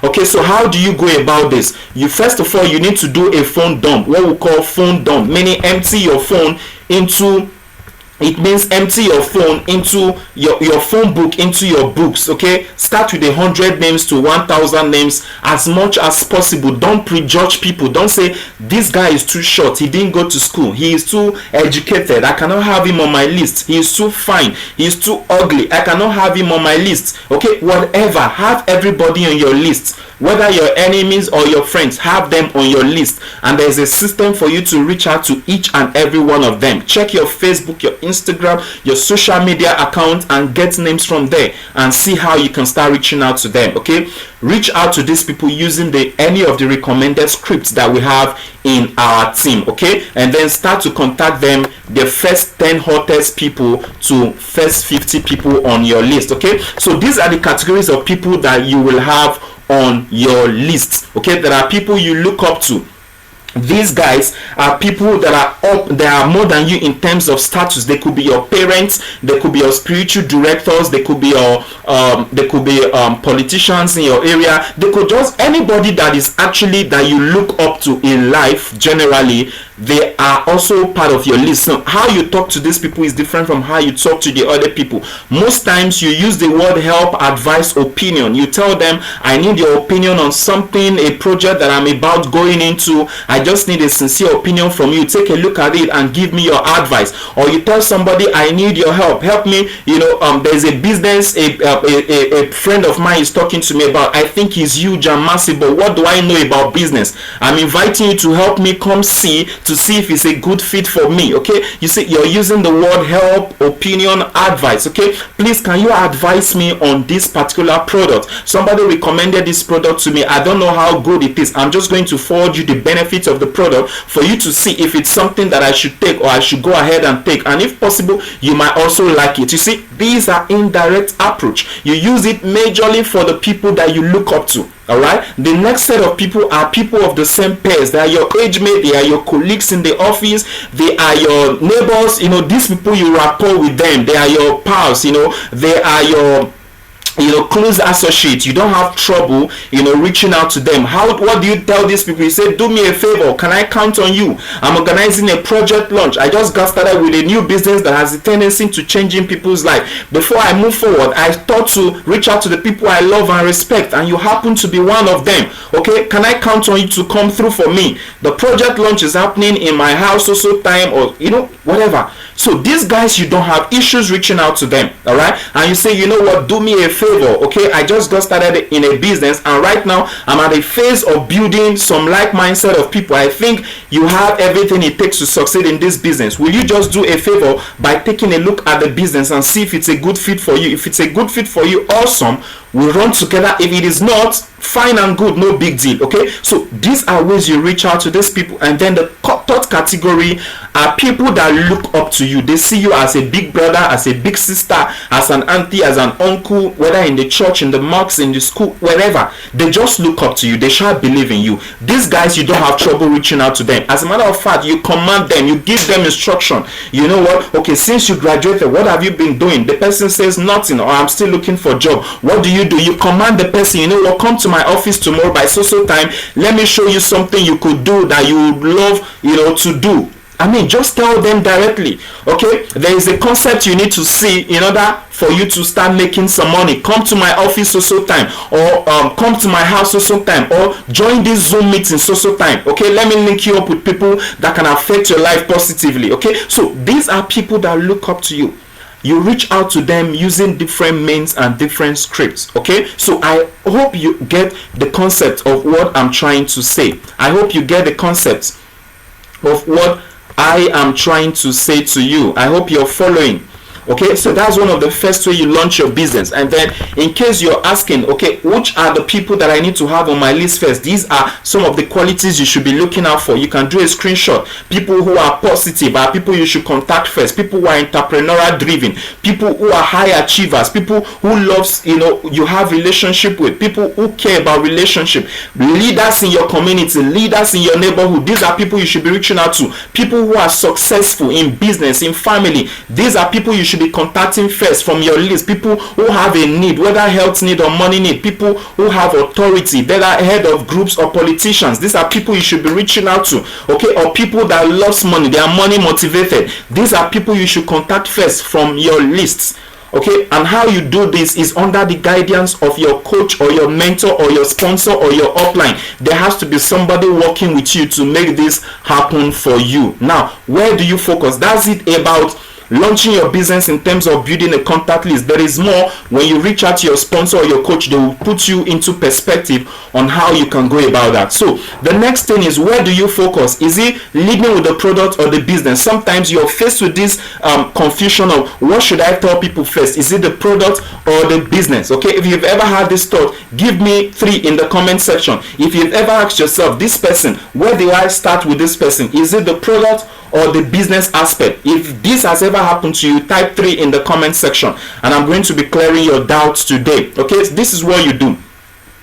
Okay, so how do you go about this? You first of all, you need to do a phone dump, what we call phone dump, meaning empty your phone into, it means empty your phone into your phone book, into your books. Okay, start with 100 names to 1,000 names as much as possible. Don't prejudge people. Don't say this guy is too short, he didn't go to school, he is too educated, I cannot have him on my list, he is too fine, he is too ugly, I cannot have him on my list. Okay, whatever, have everybody on your list. Whether your enemies or your friends, have them on your list, and there's a system for you to reach out to each and every one of them. Check your Facebook, your Instagram, your social media account, and get names from there and see how you can start reaching out to them. Okay, reach out to these people using any of the recommended scripts that we have in our team. Okay, and then start to contact them, the first 10 hottest people to first 50 people on your list. Okay, so these are the categories of people that you will have on your list. Okay, there are people you look up to. These guys are people that are up, they are more than you in terms of status. They could be your parents, they could be your spiritual directors, they could be your politicians in your area, they could just anybody that is actually that you look up to in life. Generally, they are also part of your list. So how you talk to these people is different from how you talk to the other people. Most times you use the word help, advice, opinion. You tell them, I need your opinion on something, a project that I'm about going into. I just need a sincere opinion from you. Take a look at it and give me your advice. Or you tell somebody, I need your help, help me. There's a business a friend of mine is talking to me about. I think he's huge and massive, but what do I know about business? I'm inviting you to help me come see if it's a good fit for me. Okay, you see, you're using the word help, opinion, advice. Okay, please, can you advise me on this particular product? Somebody recommended this product to me, I don't know how good it is, I'm just going to forward you the benefits of the product for you to see if it's something that I should take or I should go ahead and take, and if possible you might also like it. You see, these are indirect approach. You use it majorly for the people that you look up to. All right, the next set of people are people of the same pairs. They are your age mate, they are your colleagues in the office, they are your neighbors. These people, you rapport with them, they are your pals, they are your close associates. You don't have trouble reaching out to them. What do you tell these people? You say, do me a favor, can I count on you? I'm organizing a project launch. I just got started with a new business that has a tendency to changing people's life. Before I move forward, I thought to reach out to the people I love and respect, and you happen to be one of them. Okay, can I count on you to come through for me? The project launch is happening in my house also time, or whatever. So these guys, you don't have issues reaching out to them. All right, and you say, you know what, do me a favor. Okay, I just got started in a business, and right now I'm at a phase of building some like mindset of people. I think you have everything it takes to succeed in this business. Will you just do a favor by taking a look at the business and see if it's a good fit for you? If it's a good fit for you, awesome, we'll run together. If it is not, fine and good, no big deal. Okay, so these are ways you reach out to these people. And then the top third category are people that look up to you. They see you as a big brother, as a big sister, as an auntie, as an uncle, whether in the church, in the mosque, in the school, wherever. They just look up to you. They shall believe in you. These guys, you don't have trouble reaching out to them. As a matter of fact, you command them, you give them instruction. You know what? Okay, since you graduated, what have you been doing? The person says nothing, or I'm still looking for a job. What do? You command the person, you know what, come to my office tomorrow by so time. Let me show you something you could do that you would love, to do. I mean, just tell them directly. Okay, there is a concept you need to see in order for you to start making some money. Come to my office so time, or come to my house so time, or join this Zoom meeting so time. Okay, let me link you up with people that can affect your life positively. Okay, so these are people that look up to you. You reach out to them using different means and different scripts. Okay, so I hope you get the concept of what I'm trying to say. I hope you get the concept of what I am trying to say to you. I hope you're following. Okay, so that's one of the first way you launch your business. And then in case you're asking, okay, which are the people that I need to have on my list first? These are some of the qualities you should be looking out for. You can do a screenshot. People who are positive are people you should contact first. People who are entrepreneurial driven, people who are high achievers, people who loves, you have relationship with, people who care about relationship, leaders in your community, leaders in your neighborhood. These are people you should be reaching out to. People who are successful in business, in family. These are people you should be contacting first from your list. People who have a need, whether health need or money need. People who have authority, that are head of groups or politicians. These are people you should be reaching out to. Okay, or people that loves money, they are money motivated. These are people you should contact first from your lists. Okay, and how you do this is under the guidance of your coach or your mentor or your sponsor or your upline. There has to be somebody working with you to make this happen for you. Now, where do you focus? That's it about launching your business in terms of building a contact list. There is more. When you reach out to your sponsor or your coach, they will put you into perspective on how you can go about that. So the next thing is, where do you focus? Is it leading with the product or the business? Sometimes you're faced with this confusion of what should I tell people first? Is it the product or the business? Okay, if you've ever had this thought, give me 3 in the comment section. If you've ever asked yourself, this person, where do I start with this person? Is it the product or the business aspect? If this has ever happened to you, type 3 in the comment section, and I'm going to be clearing your doubts today. Okay, so this is what you do.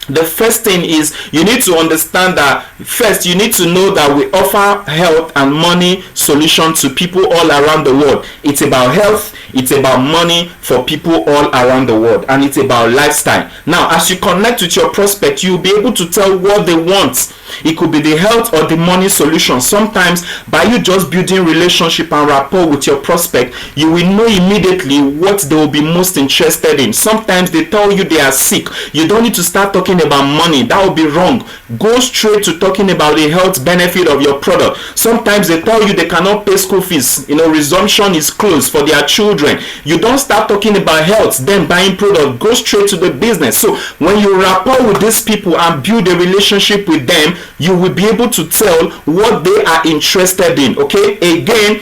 The first thing is, you need to understand that first you need to know that we offer health and money solutions to people all around the world. It's about health, it's about money for people all around the world, and it's about lifestyle. Now, as you connect with your prospect, you'll be able to tell what they want. It could be the health or the money solution. Sometimes by you just building relationship and rapport with your prospect, you will know immediately what they will be most interested in. Sometimes they tell you they are sick. You don't need to start talking about money. That would be wrong. Go straight to talking about the health benefit of your product. Sometimes they tell you they cannot pay school fees. Resumption is closed for their children. You don't start talking about health, then buying product. Go straight to the business. So when you rapport with these people and build a relationship with them, you will be able to tell what they are interested in. Okay, again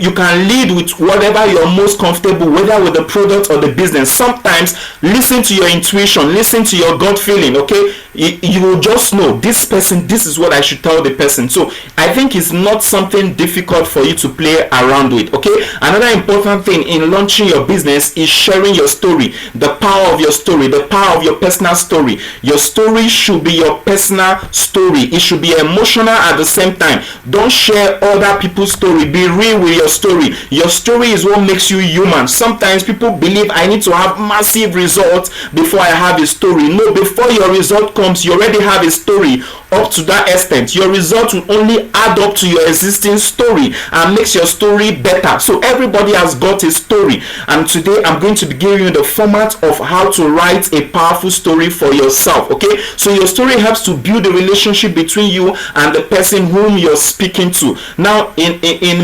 you can lead with whatever you're most comfortable, whether with the product or the business. Sometimes listen to your intuition, listen to your gut feeling. Okay, you will just know this person, this is what I should tell the person. So I think it's not something difficult for you to play around with. Okay, another important thing in launching your business is sharing your story. The power of your story, the power of your personal story. Your story should be your personal story. It should be emotional at the same time. Don't share other people's story. Be real with your story. Your story is what makes you human. Sometimes people believe I need to have massive results before I have a story. No, before your result comes, you already have a story. Up to that extent, your result will only add up to your existing story and makes your story better. So everybody has got a story, and today I'm going to be giving you the format of how to write a powerful story for yourself. Okay, so your story helps to build a relationship between you and the person whom you're speaking to. Now in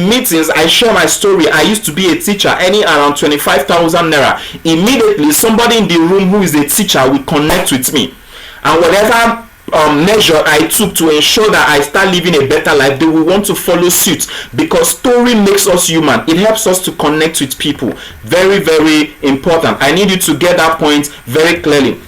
meetings, I share my story. I used to be a teacher, earning around 25,000 naira. Immediately somebody in the room who is a teacher will connect with me, and whatever measure I took to ensure that I start living a better life, they will want to follow suit, because story makes us human. It helps us to connect with people. Very, very important. I need you to get that point very clearly.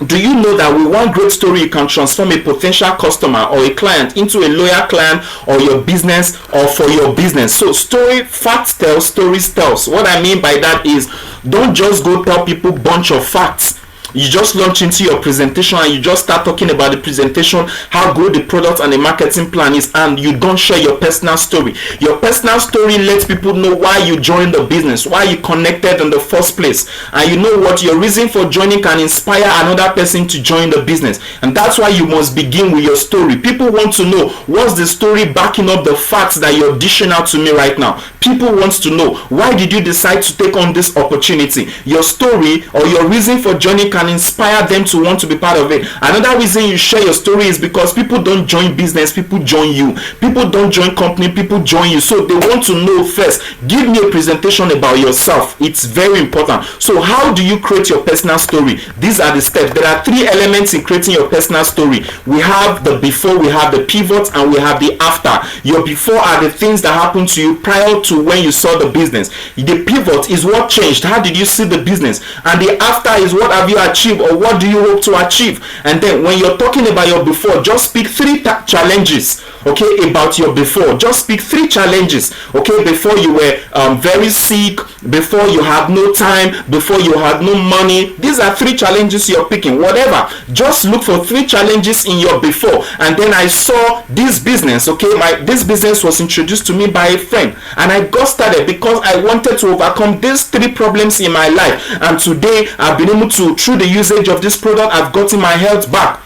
Do you know that with one great story you can transform a potential customer or a client into a loyal client or your business or for your business? So story, facts tell, stories tells. What I mean by that is, don't just go tell people bunch of facts. You just launch into your presentation and you just start talking about the presentation, how good the product and the marketing plan is, and you don't share your personal story. Your personal story lets people know why you joined the business, why you connected in the first place, and you know what your reason for joining can inspire another person to join the business. And that's why you must begin with your story. People want to know, what's the story backing up the facts that you're dishing out to me right now? People want to know, why did you decide to take on this opportunity? Your story or your reason for joining can inspire them to want to be part of it. Another reason you share your story is because people don't join business, people join you. People don't join company, people join you. So they want to know first, give me a presentation about yourself. It's very important. So how do you create your personal story? These are the steps. There are 3 elements in creating your personal story. We have the before, we have the pivot, and we have the after. Your before are the things that happened to you prior to when you saw the business. The pivot is what changed. How did you see the business? And the after is what have you achieved, or what do you hope to achieve? And then when you're talking about your before, just speak 3 challenges, okay, about your before. Just speak 3 challenges, okay? Before you were very sick, before you had no time, before you had no money. These are 3 challenges you're picking. Whatever, just look for 3 challenges in your before. And then I saw this business, okay, this business was introduced to me by a friend, and I got started because I wanted to overcome these 3 problems in my life. And today I've been able to, through the usage of this product, I've gotten my health back.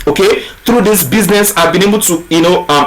Okay, through this business I've been able to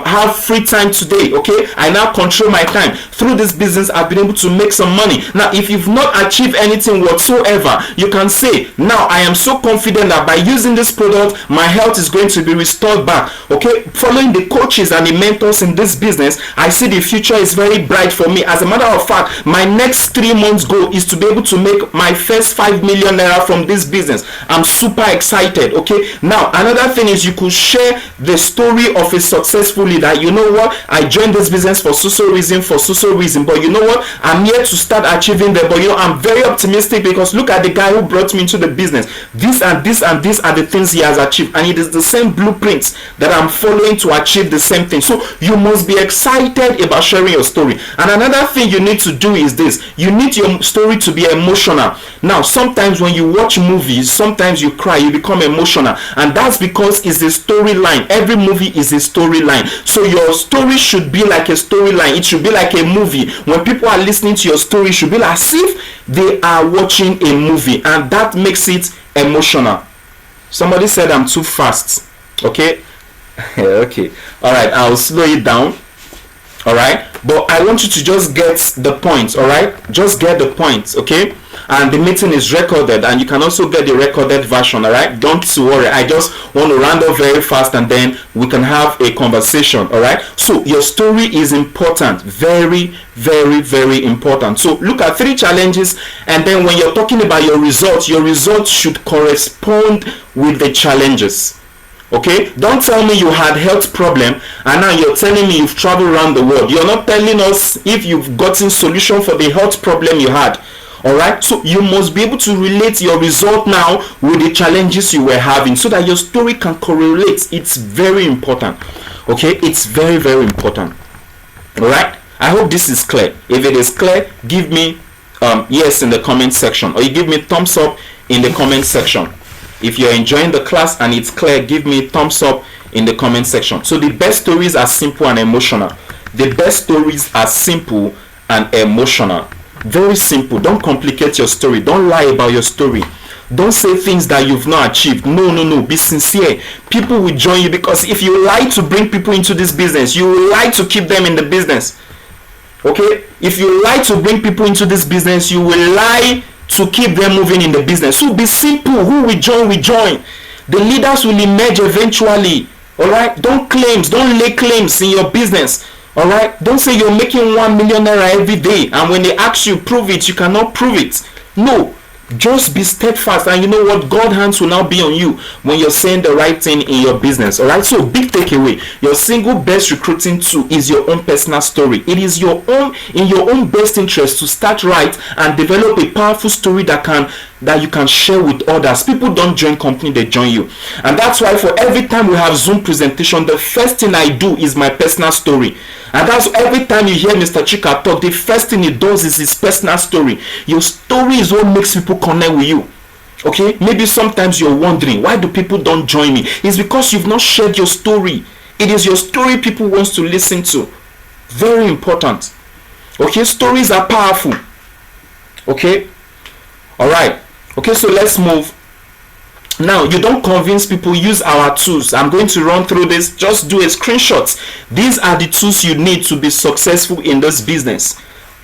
have free time today. Okay, I now control my time. Through this business I've been able to make some money. Now if you've not achieved anything whatsoever, you can say, now I am so confident that by using this product my health is going to be restored back. Okay, following the coaches and the mentors in this business, I see the future is very bright for me. As a matter of fact, my next 3 months goal is to be able to make my first 5 million naira from this business. I'm super excited. Okay, now another thing is, you could share the story of a successful leader. You know what, I joined this business for so reason, but you know what, I'm here to start achieving that. But I'm very optimistic because look at the guy who brought me into the business. This and this and this are the things he has achieved, and it is the same blueprints that I'm following to achieve the same thing. So you must be excited about sharing your story. And another thing you need to do is this: you need your story to be emotional. Now sometimes when you watch movies, sometimes you cry, you become emotional, and that's because it's a storyline. Every movie is a storyline. So your story should be like a storyline. It should be like a movie. When people are listening to your story, it should be as if they are watching a movie, and that makes it emotional. Somebody said I'm too fast. Okay. Okay, all right, I'll slow it down. All right, but I want you to just get the point. All right, just get the point. Okay, and the meeting is recorded, and you can also get the recorded version. All right, don't worry, I just want to round up very fast and then we can have a conversation. All right, so your story is important, very important. So look at 3 challenges, and then when you're talking about your results should correspond with the challenges. Okay, don't tell me you had health problem and now you're telling me you've traveled around the world. You're not telling us if you've gotten solution for the health problem you had. All right, so you must be able to relate your result now with the challenges you were having so that your story can correlate. It's very important. Okay, it's very important. All right, I hope this is clear. If it is clear, give me yes in the comment section, or you give me thumbs up in the comment section. If you're enjoying the class and it's clear, give me a thumbs up in the comment section. So the best stories are simple and emotional. The best stories are simple and emotional. Very simple. Don't complicate your story. Don't lie about your story. Don't say things that you've not achieved. No. Be sincere. People will join you, because if you lie to bring people into this business, you will lie to keep them in the business. Okay? If you lie to bring people into this business, you will lie to keep them moving in the business. So be simple. Who will join, we join. The leaders will emerge eventually. All right, don't lay claims in your business. All right, don't say you're making 1 million naira every day, and when they ask you prove it, you cannot prove it. No, just be steadfast, and you know what, God's hands will now be on you when you're saying the right thing in your business. All right, so big takeaway: your single best recruiting tool is your own personal story. It is in your own best interest to start right and develop a powerful story that can that you can share with others. People don't join company, they join you. And that's why for every time we have Zoom presentation, the first thing I do is my personal story. And that's every time you hear Mr. Chika talk, the first thing he does is his personal story. Your story is what makes people connect with you. Okay, maybe sometimes you're wondering, why do people don't join me? It's because you've not shared your story. It is your story people want to listen to. Very important. Okay, stories are powerful. Okay, all right. Okay, so let's move. Now, you don't convince people, use our tools. I'm going to run through this. Just do a screenshot. These are the tools you need to be successful in this business.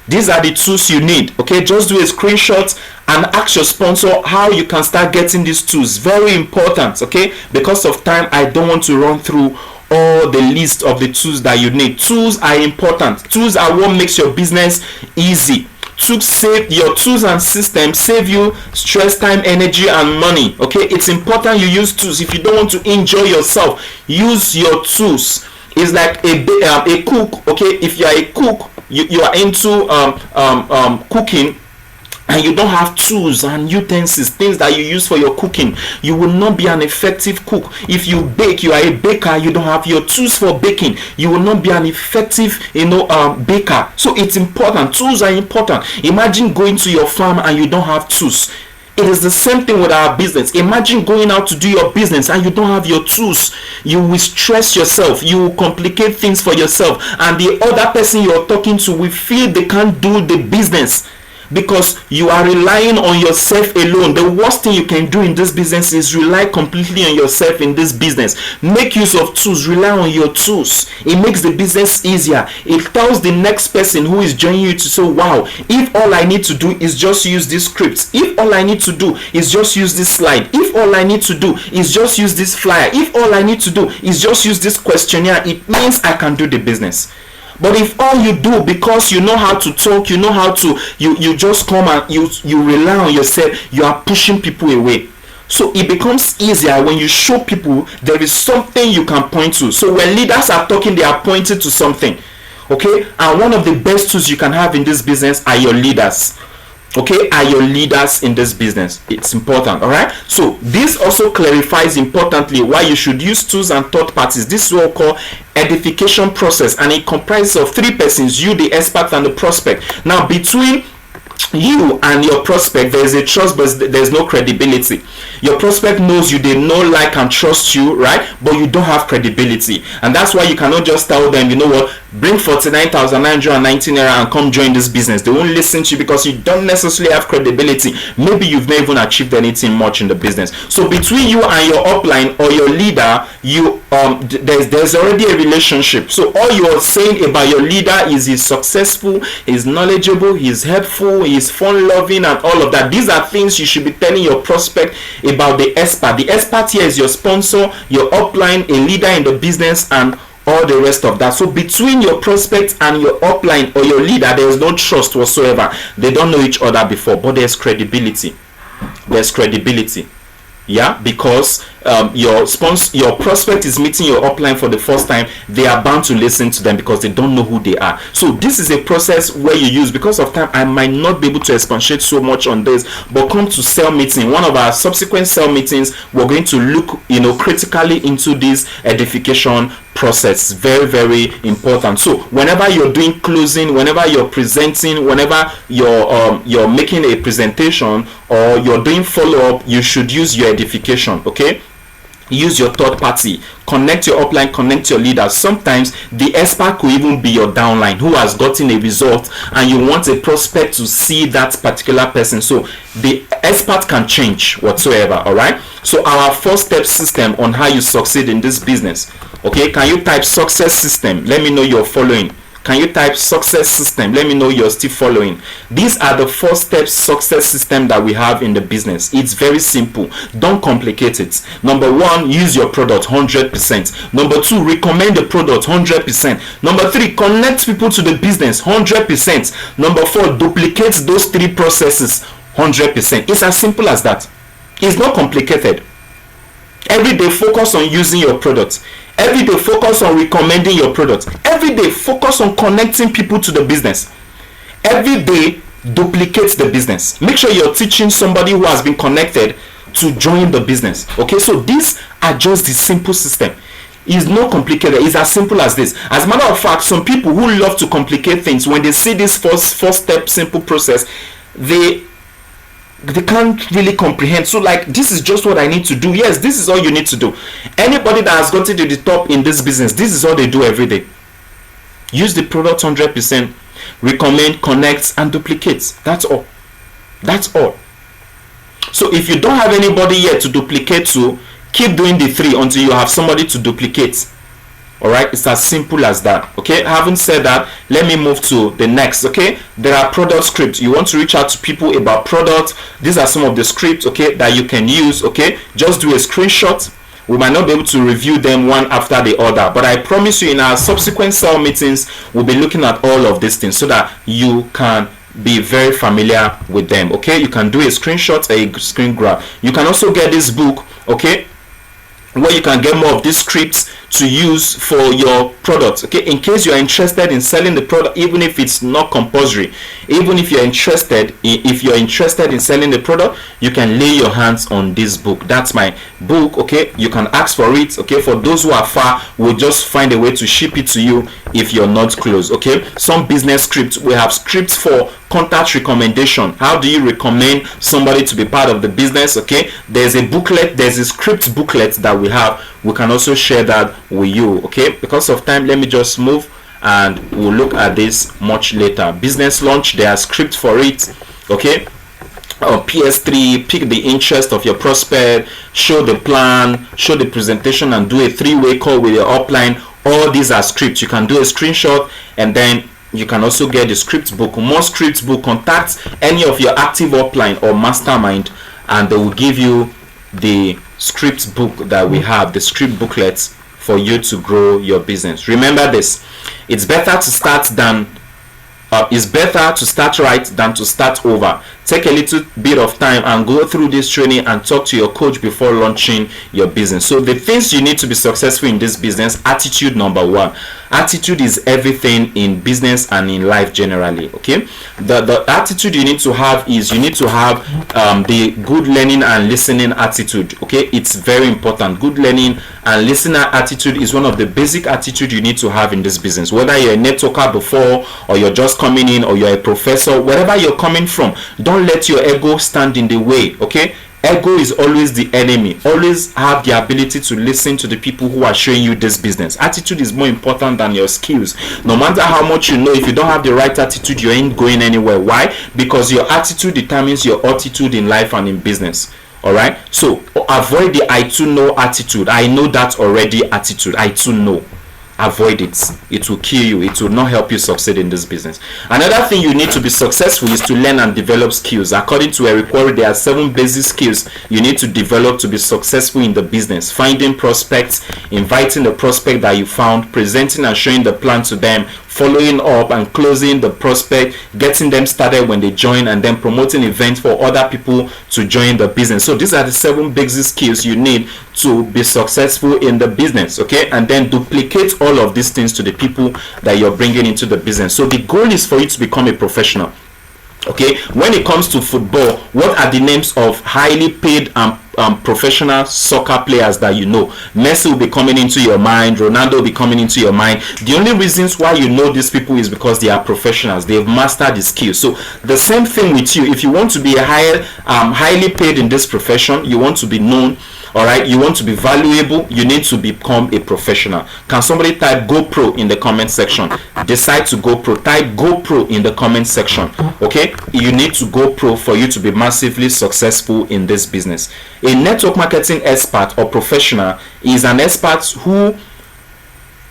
These are the tools you need. Okay, just do a screenshot and ask your sponsor how you can start getting these tools. Very important. Okay, because of time, I don't want to run through all the list of the tools that you need. Tools are important. Tools are what makes your business easy. Tools save your tools and systems save you stress, time, energy, and money. Okay, it's important you use tools. If you don't want to enjoy yourself, use your tools. It's like a cook. Okay, if you are a cook, you are into cooking, and you don't have tools and utensils, things that you use for your cooking, you will not be an effective cook. If you bake, you are a baker, you don't have your tools for baking, you will not be an effective baker. So it's important. Tools are important. Imagine going to your farm and you don't have tools. It is the same thing with our business. Imagine going out to do your business and you don't have your tools. You will stress yourself. You will complicate things for yourself, and the other person you're talking to will feel they can't do the business because you are relying on yourself alone. The worst thing you can do in this business is rely completely on yourself in this business. Make use of tools. Rely on your tools. It makes the business easier. It tells the next person who is joining you to say, wow, if all I need to do is just use this script, if all I need to do is just use this slide, if all I need to do is just use this flyer, if all I need to do is just use this questionnaire, it means I can do the business. But if all you do, because you know how to talk, you know how to, you just come and you rely on yourself, you are pushing people away. So it becomes easier when you show people there is something you can point to. So when leaders are talking, they are pointing to something. Okay, and one of the best tools you can have in this business are your leaders. Okay, are your leaders in this business. It's important. All right, so this also clarifies importantly why you should use tools and third parties. This is what we call edification process, and it comprises of three persons: you, the expert, and the prospect. Now between you and your prospect, there is a trust, but there's no credibility. Your prospect knows you, they know, like, and trust you, right? But you don't have credibility, and that's why you cannot just tell them, you know what, bring 49,919 naira and come join this business. They won't listen to you because you don't necessarily have credibility. Maybe you've not even achieved anything much in the business. So between you and your upline or your leader, you there's already a relationship. So all you're saying about your leader is he's successful, he's knowledgeable, he's helpful, he's fun-loving, and all of that. These are things you should be telling your prospect about the expert. The expert here is your sponsor, your upline, a leader in the business, and all the rest of that. So between your prospect and your upline or your leader, there is no trust whatsoever. They don't know each other before, but there's credibility. There's credibility. Yeah, because your prospect is meeting your upline for the first time, they are bound to listen to them because they don't know who they are. So this is a process where you use, because of time I might not be able to expatiate so much on this, but come to cell meeting, one of our subsequent cell meetings, we're going to look critically into this edification process. Very, very important. So whenever you're doing closing, whenever you're presenting, whenever you're making a presentation or you're doing follow-up, you should use your edification. Okay, use your third party, connect your upline, connect your leaders. Sometimes the expert could even be your downline who has gotten a result and you want a prospect to see that particular person. So the expert can change whatsoever. All right, so our 4-step system on how you succeed in this business. Okay, can you type success system? Let me know you're following. Can you type success system? Let me know you're still following. These are the 4-step success system that we have in the business. It's very simple. Don't complicate it. Number 1, use your product 100%. Number 2, recommend the product 100%. Number 3, connect people to the business 100%. Number 4, duplicate those 3 processes 100%. It's as simple as that. It's not complicated. Every day focus on using your product. Every day focus on recommending your product. Every day focus on connecting people to the business. Every day duplicate the business. Make sure you're teaching somebody who has been connected to join the business. Okay, so these are just the simple system. It's not complicated. It's as simple as this. As a matter of fact, some people who love to complicate things, when they see this first step simple process, they can't really comprehend. So like, this is just what I need to do. Yes, this is all you need to do. Anybody that has gotten to the top in this business, this is all they do every day. Use the product 100%, recommend, connect, and duplicate. That's all. That's all. So if you don't have anybody yet to duplicate to, keep doing the 3 until you have somebody to duplicate. All right, it's as simple as that. Okay, having said that, let me move to the next. Okay, there are product scripts. You want to reach out to people about products. These are some of the scripts, okay, that you can use. Okay, just do a screenshot. We might not be able to review them one after the other, but I promise you in our subsequent cell meetings, we'll be looking at all of these things so that you can be very familiar with them. Okay, you can do a screenshot, a screen grab. You can also get this book, okay, where you can get more of these scripts to use for your products. Okay, in case you are interested in selling the product, even if it's not compulsory, even if you're interested in selling the product, you can lay your hands on this book. That's my book. Okay, you can ask for it. Okay, for those who are far, we'll just find a way to ship it to you if you're not close. Okay, some business scripts, we have scripts for contact recommendation. How do you recommend somebody to be part of the business? Okay, there's a booklet, there's a script booklet that we have. We can also share that with you. Okay, because of time, let me just move and we'll look at this much later. Business launch, there are scripts for it. Okay, PS3, pick the interest of your prospect, show the plan, show the presentation, and do a 3-way call with your upline. All these are scripts. You can do a screenshot, and then you can also get the script book. More script book, contact any of your active upline or mastermind, and they will give you the script book that we have, the script booklets for you to grow your business. Remember this: it's better to start right than to start over. Take a little bit of time and go through this training and talk to your coach before launching your business. So the things you need to be successful in this business: attitude, number 1. Attitude is everything in business and in life generally. Okay, the attitude you need to have is, you need to have the good learning and listening attitude. Okay, it's very important. Good learning and listener attitude is one of the basic attitude you need to have in this business. Whether you're a networker before, or you're just coming in, or you're a professor, wherever you're coming from, don't let your ego stand in the way. Okay, ego is always the enemy. Always have the ability to listen to the people who are showing you this business. Attitude is more important than your skills. No matter how much you know, if you don't have the right attitude, you ain't going anywhere. Why? Because your attitude determines your attitude in life and in business. All right, so avoid the I too know attitude. I know that already attitude. I too know. Avoid it. It will kill you. It will not help you succeed in this business. Another thing you need to be successful is to learn and develop skills. According to Eric Worre, there are 7 basic skills you need to develop to be successful in the business: finding prospects, inviting the prospect that you found, presenting and showing the plan to them, following up and closing the prospect, getting them started when they join, and then promoting events for other people to join the business. So these are the 7 basic skills you need to be successful in the business. Okay, and then duplicate all of these things to the people that you're bringing into the business. So the goal is for you to become a professional. Okay, when it comes to football, what are the names of highly paid professional soccer players that you know? Messi will be coming into your mind, Ronaldo will be coming into your mind. The only reasons why you know these people is because they are professionals. They've mastered the skills. So the same thing with you. If you want to be highly paid in this profession, you want to be known, all right, you want to be valuable, you need to become a professional. Can somebody type GoPro in the comment section? Decide to GoPro. Type GoPro in the comment section. Okay, you need to GoPro for you to be massively successful in this business. A network marketing expert or professional is an expert who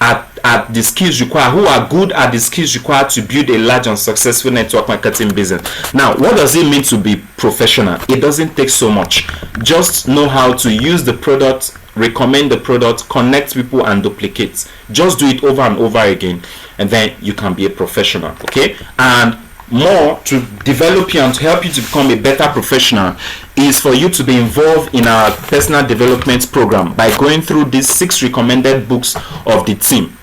at the skills required, who are good at the skills required to build a large and successful network marketing business. Now, what does it mean to be professional? It doesn't take so much. Just know how to use the product, recommend the product, connect people, and duplicate. Just do it over and over again, and then you can be a professional. Okay, and more to develop you and to help you to become a better professional is for you to be involved in our personal development program by going through these 6 recommended books of the team.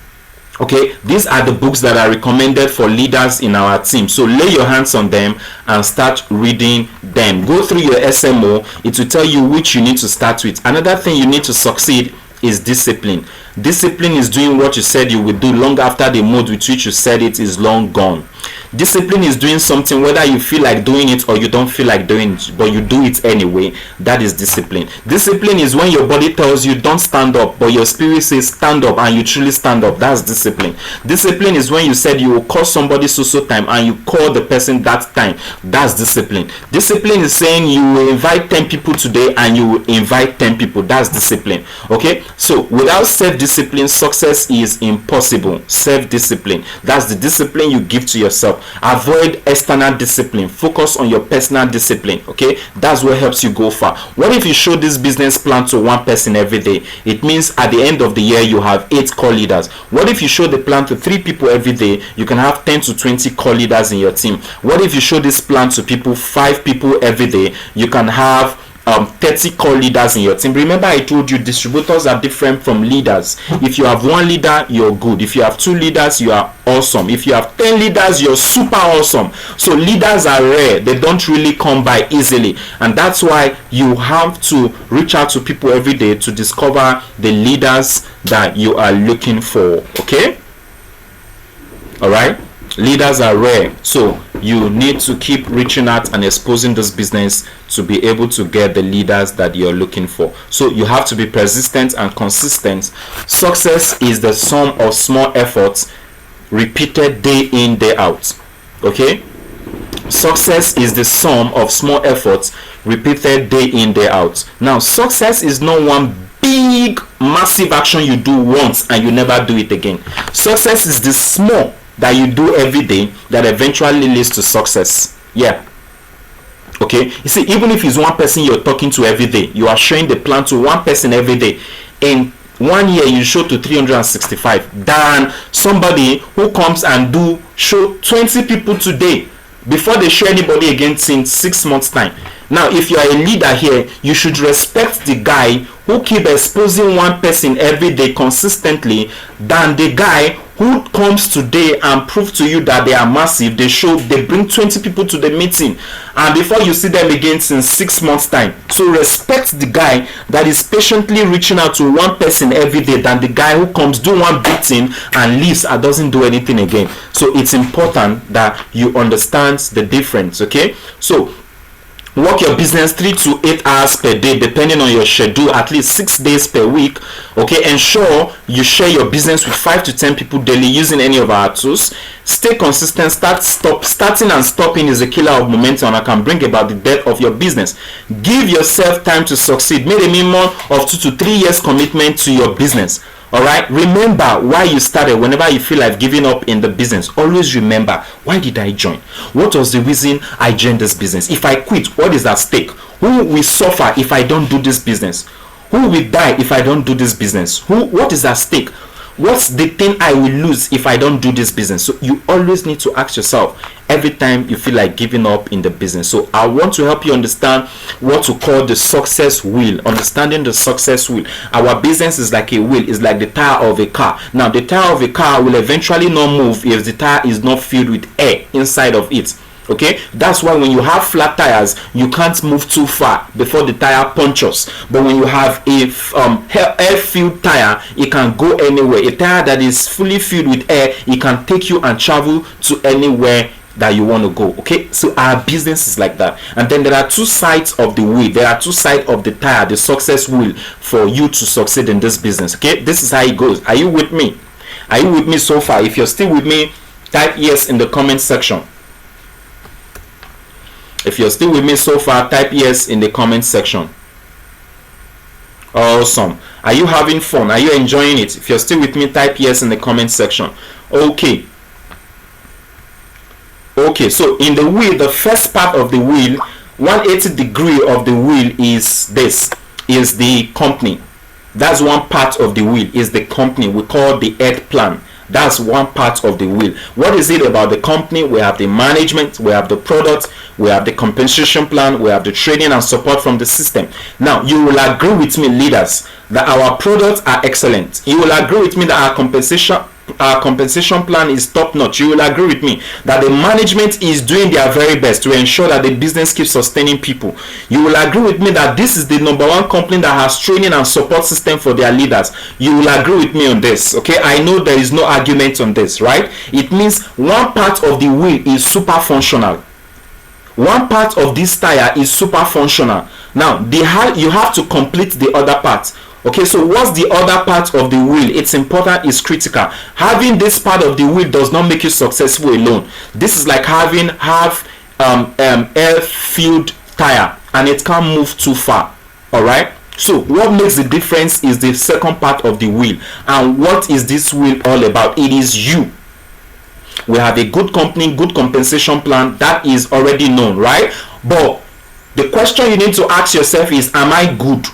Okay, these are the books that are recommended for leaders in our team. So lay your hands on them and start reading them. Go through your SMO. It will tell you which you need to start with. Another thing you need to succeed is discipline. Discipline is doing what you said you would do long after the mode with which you said it is long gone. Discipline is doing something whether you feel like doing it or you don't feel like doing it, but you do it anyway. That is discipline. Discipline is when your body tells you don't stand up, but your spirit says stand up, and you truly stand up. That's discipline. Discipline is when you said you will call somebody so time and you call the person that time. That's discipline. Discipline is saying you will invite 10 people today and you will invite 10 people. That's discipline. Okay, so without self-discipline, success is impossible. Self-discipline, that's the discipline you give to yourself. Avoid external discipline. Focus on your personal discipline. Okay, that's what helps you go far. What if you show this business plan to one person every day? It means at the end of the year you have 8 core leaders. What if you show the plan to 3 people every day? You can have 10 to 20 core leaders in your team. What if you show this plan to 5 people every day? You can have 30 core leaders in your team. Remember, I told you distributors are different from leaders. If you have 1 leader, you're good. If you have 2 leaders, you are awesome. If you have 10 leaders, you're super awesome. So leaders are rare. They don't really come by easily, and that's why you have to reach out to people every day to discover the leaders that you are looking for. Okay, all right, leaders are rare, so you need to keep reaching out and exposing this business to be able to get the leaders that you're looking for. So you have to be persistent and consistent. Success is the sum of small efforts repeated day in, day out. Okay, success is the sum of small efforts repeated day in, day out. Now, success is not one big massive action you do once and you never do it again. Success is the small that you do every day that eventually leads to success. Yeah, okay, you see, even if it's one person you're talking to every day, you are showing the plan to one person every day. In 1 year you show to 365 than somebody who comes and show 20 people today before they show anybody again in 6 months time. Now, if you are a leader here, you should respect the guy who keep exposing one person every day consistently than the guy who comes today and prove to you that they are massive. They bring 20 people to the meeting and before you see them again in 6 months time. So respect the guy that is patiently reaching out to one person every day than the guy who comes, do one big thing and leaves and doesn't do anything again. So it's important that you understand the difference. Okay, so work your business 3 to 8 hours per day depending on your schedule, at least 6 days per week. Okay, ensure you share your business with 5 to 10 people daily using any of our tools. Stay consistent. Starting and stopping is a killer of momentum and can bring about the death of your business. Give yourself time to succeed. Make a minimum of 2 to 3 years commitment to your business. All right, remember why you started. Whenever you feel like giving up in the business, always remember, why did I join? What was the reason I joined this business? If I quit, what is at stake? Who will suffer if I don't do this business? Who will die if I don't do this business? What is at stake? What's the thing I will lose if I don't do this business? So you always need to ask yourself every time you feel like giving up in the business. So I want to help you understand what to call the success wheel. Understanding the success wheel. Our business is like a wheel. It's like the tire of a car. Now the tire of a car will eventually not move if the tire is not filled with air inside of it. Okay, that's why when you have flat tires, you can't move too far before the tire punctures. But when you have a air-filled tire, it can go anywhere. A tire that is fully filled with air, it can take you and travel to anywhere that you want to go. Okay, so our business is like that. And then there are 2 sides of the wheel. There are 2 sides of the tire, the success wheel, for you to succeed in this business. Okay, this is how it goes. Are you with me? Are you with me so far? If you're still with me, type yes in the comment section. If you're still with me so far, type yes in the comment section. Awesome. Are you having fun? Are you enjoying it? If you're still with me, type yes in the comment section. Okay. Okay, so in the wheel, the first part of the wheel, 180 degree of the wheel is this, is the company. That's one part of the wheel, is the company. We call the head plan. That's one part of the wheel. What is it about the company? We have the management, we have the product, we have the compensation plan, we have the training and support from the system. Now, you will agree with me, leaders, that our products are excellent. You will agree with me that our compensation compensation plan is top notch, you will agree with me that the management is doing their very best to ensure that the business keeps sustaining people. You will agree with me that this is the number one company that has training and support system for their leaders. You will agree with me on this. Okay, I know there is no argument on this, right? It means one part of the wheel is super functional. One part of this tire is super functional. Now you have to complete the other part. Okay, so what's the other part of the wheel? It's important, it's critical. Having this part of the wheel does not make you successful alone. This is like having air-filled tire and it can't move too far. All right, so what makes the difference is the second part of the wheel. And what is this wheel all about? It is you. We have a good company, good compensation plan that is already known, right? But the question you need to ask yourself is, am I good?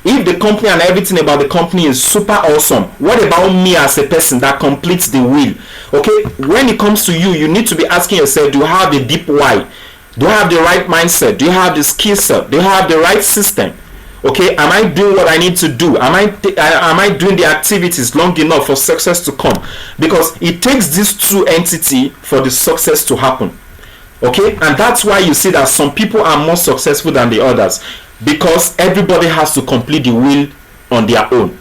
If the company and everything about the company is super awesome, what about me as a person that completes the wheel? Okay, when it comes to you, you need to be asking yourself, do I have a deep why? Do I have the right mindset? Do you have the skill set? Do you have the right system? Okay, am I doing what I need to do? Am I doing the activities long enough for success to come? Because it takes these two entities for the success to happen. Okay, and that's why you see that some people are more successful than the others, because everybody has to complete the wheel on their own.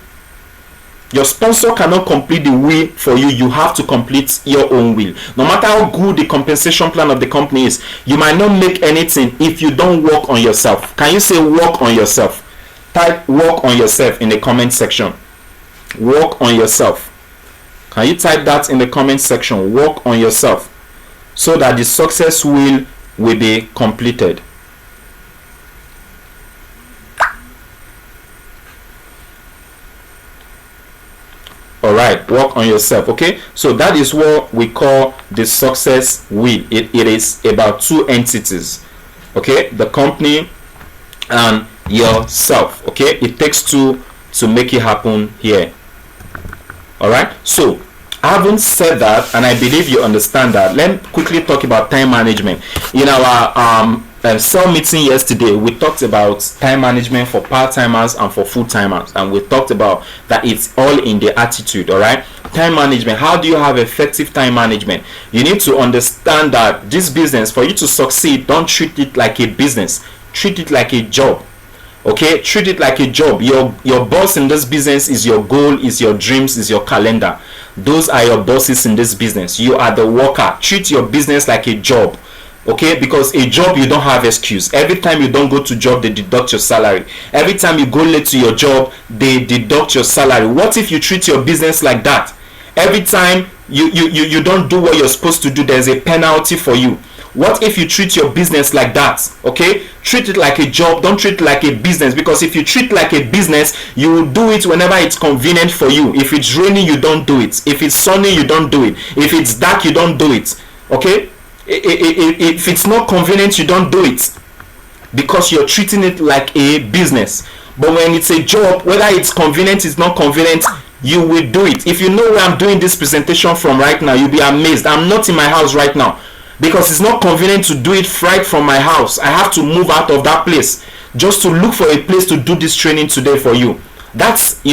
Your sponsor cannot complete the wheel for you. You have to complete your own wheel. No matter how good the compensation plan of the company is, you might not make anything if you don't work on yourself. Can you say work on yourself? Type work on yourself in the comment section. Work on yourself. Can you type that in the comment section? Work on yourself, so that the success wheel will be completed. All right, work on yourself. Okay, so that is what we call the success wheel. It is about two entities. Okay, the company and yourself. Okay, it takes two to make it happen here. All right, so having said that, and I believe you understand that, let me quickly talk about time management. In our cell meeting yesterday, we talked about time management for part-timers and for full-timers, and we talked about that it's all in the attitude. All right, time management. How do you have effective time management? You need to understand that this business, for you to succeed, don't treat it like a business, treat it like a job. Okay, treat it like a job. Your boss in this business is your goal, is your dreams, is your calendar. Those are your bosses in this business. You are the worker. Treat your business like a job. Okay, because a job, you don't have excuse. Every time you don't go to job, they deduct your salary. Every time you go late to your job, they deduct your salary. What if you treat your business like that? Every time you don't do what you're supposed to do, there's a penalty for you. What if you treat your business like that? Okay, treat it like a job. Don't treat it like a business, because if you treat it like a business, you will do it whenever it's convenient for you. If it's raining, you don't do it. If it's sunny, you don't do it. If it's dark, you don't do it. Okay, if it's not convenient, you don't do it, because you're treating it like a business. But when it's a job, whether it's convenient, it's not convenient, you will do it. If you know where I'm doing this presentation from right now, you'll be amazed. I'm not in my house right now, because it's not convenient to do it right from my house. I have to move out of that place just to look for a place to do this training today for you. That's,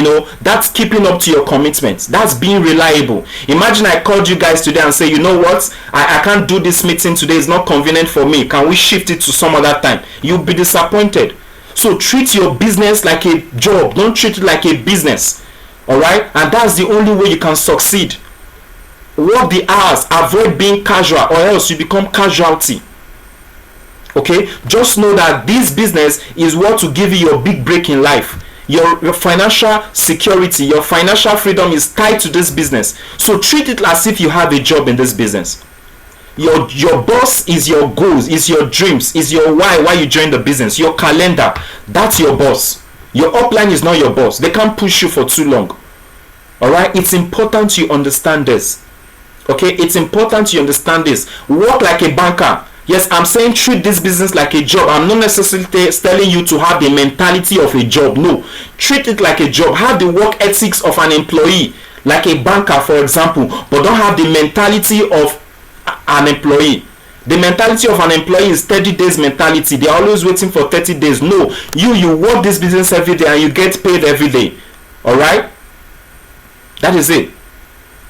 that's keeping up to your commitments. That's being reliable. Imagine I called you guys today and say, you know what, I can't do this meeting today, it's not convenient for me, can we shift it to some other time? You'll be disappointed. So treat your business like a job. Don't treat it like a business. All right, and that's the only way you can succeed. Work the hours, avoid being casual, or else you become casualty. Okay, just know that this business is what will give you your big break in life. Your financial security, your financial freedom is tied to this business. So treat it as if you have a job in this business. Your boss is your goals, is your dreams, is your why you join the business. Your calendar, that's your boss. Your upline is not your boss. They can't push you for too long. All right, it's important you understand this. Okay, it's important you understand this. Work like a banker. Yes, I'm saying treat this business like a job. I'm not necessarily telling you to have the mentality of a job. No, treat it like a job. Have the work ethics of an employee, like a banker, for example, but don't have the mentality of an employee. The mentality of an employee is 30 days mentality. They're always waiting for 30 days. No, you work this business every day and you get paid every day. All right, that is it.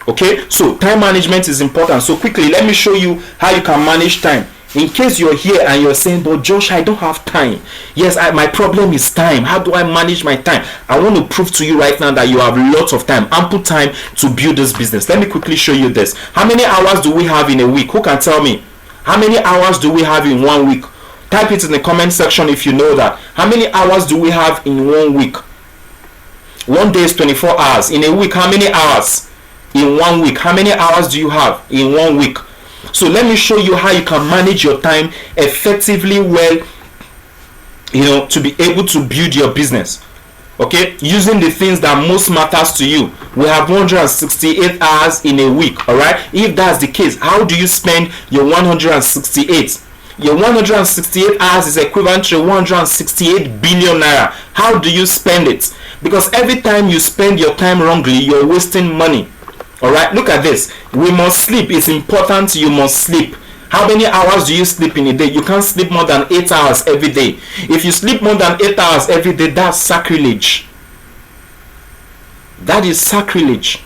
Okay, so time management is important. So quickly, let me show you how you can manage time. In case you're here and you're saying, but Josh, I don't have time. Yes, my problem is time. How do I manage my time? I want to prove to you right now that you have lots of time, ample time to build this business. Let me quickly show you this. How many hours do we have in a week? Who can tell me? How many hours do we have in 1 week? Type it in the comment section if you know that. How many hours do we have in 1 week? 1 day is 24 hours. In a week, how many hours? In 1 week, how many hours do you have in 1 week? So let me show you how you can manage your time effectively well, to be able to build your business. Okay, using the things that most matters to you. We have 168 hours in a week. All right, if that's the case, how do you spend your 168? Your 168 hours is equivalent to 168 billion naira. How do you spend it? Because every time you spend your time wrongly, you're wasting money. All right, look at this. We must sleep. It's important. You must sleep. How many hours do you sleep in a day? You can't sleep more than 8 hours every day. If you sleep more than 8 hours every day, that's sacrilege. That is sacrilege.